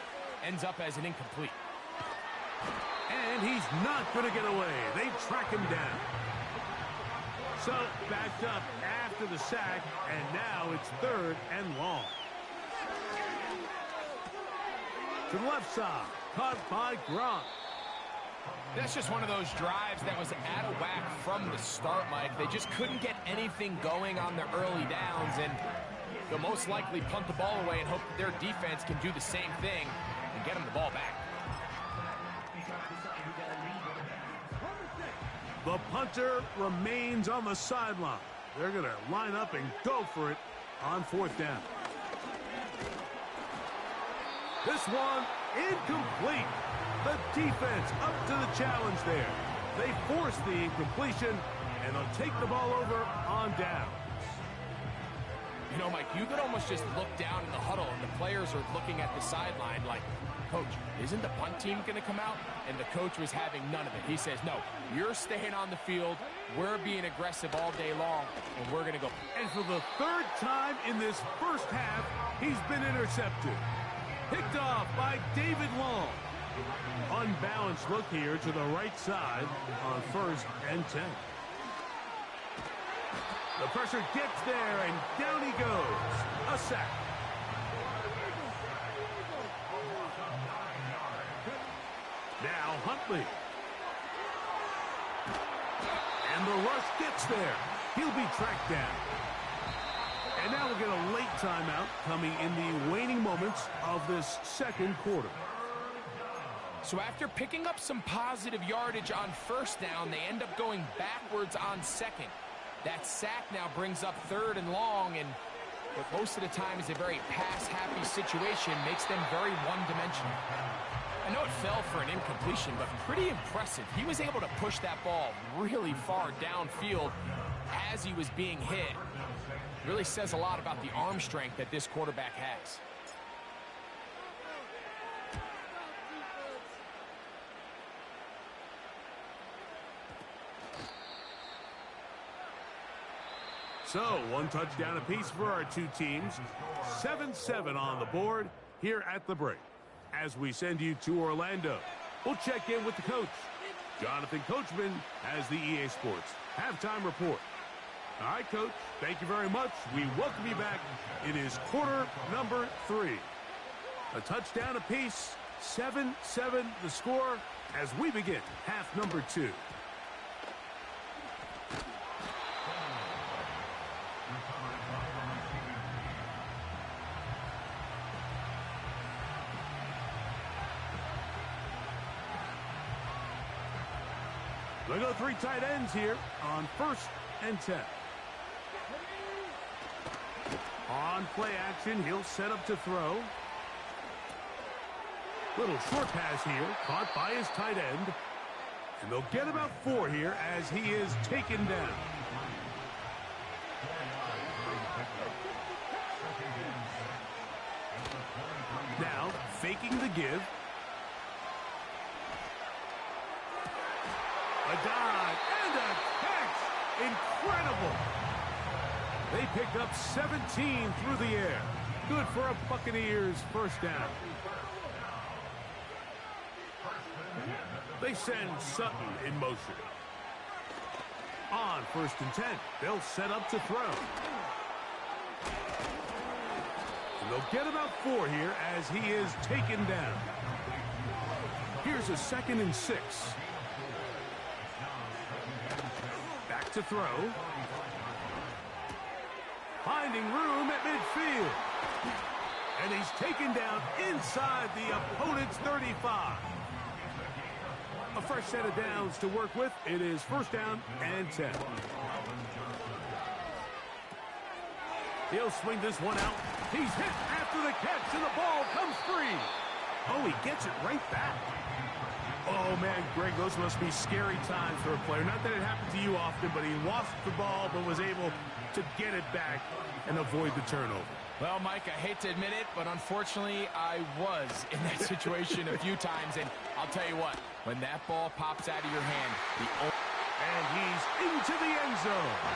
ends up as an incomplete. And he's not going to get away. They track him down. So, backed up after the sack, and now it's 3rd and long. To the left side, caught by Gronk. That's just one of those drives that was out of whack from the start, Mike. They just couldn't get anything going on the early downs, and they'll most likely punt the ball away and hope that their defense can do the same thing and get them the ball back. The punter remains on the sideline. They're going to line up and go for it on 4th down. This one incomplete. The defense up to the challenge there. They force the incompletion, and they'll take the ball over on downs. You know, Mike, you could almost just look down in the huddle, and the players are looking at the sideline like, Coach, isn't the punt team going to come out? And the coach was having none of it. He says, no, you're staying on the field. We're being aggressive all day long, and we're going to go. And for the 3rd time in this first half, he's been intercepted. Picked off by David Long. Unbalanced look here to the right side on 1st and 10. The pressure gets there, and down he goes. A sack. Now Huntley. And the rush gets there. He'll be tracked down. And now we'll get a late timeout coming in the waning moments of this 2nd quarter. So after picking up some positive yardage on 1st down, they end up going backwards on 2nd. That sack now brings up 3rd and long, and what most of the time is a very pass-happy situation makes them very one-dimensional. I know it fell for an incompletion, but pretty impressive. He was able to push that ball really far downfield as he was being hit. Really says a lot about the arm strength that this quarterback has. So, 1 touchdown apiece for our 2 teams. 7-7 on the board here at the break. As we send you to Orlando, we'll check in with the coach. Jonathan Coachman has the EA Sports halftime report. All right, Coach, thank you very much. We welcome you back. It is quarter number 3. A touchdown apiece 7-7 the score as we begin half number 2. They go 3 tight ends here on 1st and 10. On play action, he'll set up to throw. Little short pass here, caught by his tight end. And they'll get about 4 here as he is taken down. Now, faking the give. A dive and a catch. Incredible. They pick up 17 through the air. Good for a Buccaneers first down. They send Sutton in motion. On 1st and 10, they'll set up to throw. And they'll get about 4 here as he is taken down. Here's a 2nd and 6. Back to throw. Finding room at midfield. And he's taken down inside the opponent's 35. A fresh set of downs to work with. It is 1st down and 10. He'll swing this one out. He's hit after the catch, and the ball comes free. Oh, he gets it right back. Oh, man, Greg, those must be scary times for a player. Not that it happened to you often, but he lost the ball but was able to get it back and avoid the turnover. Well, Mike, I hate to admit it, but unfortunately, I was in that situation a few times. And I'll tell you what, when that ball pops out of your hand, and he's into the end zone.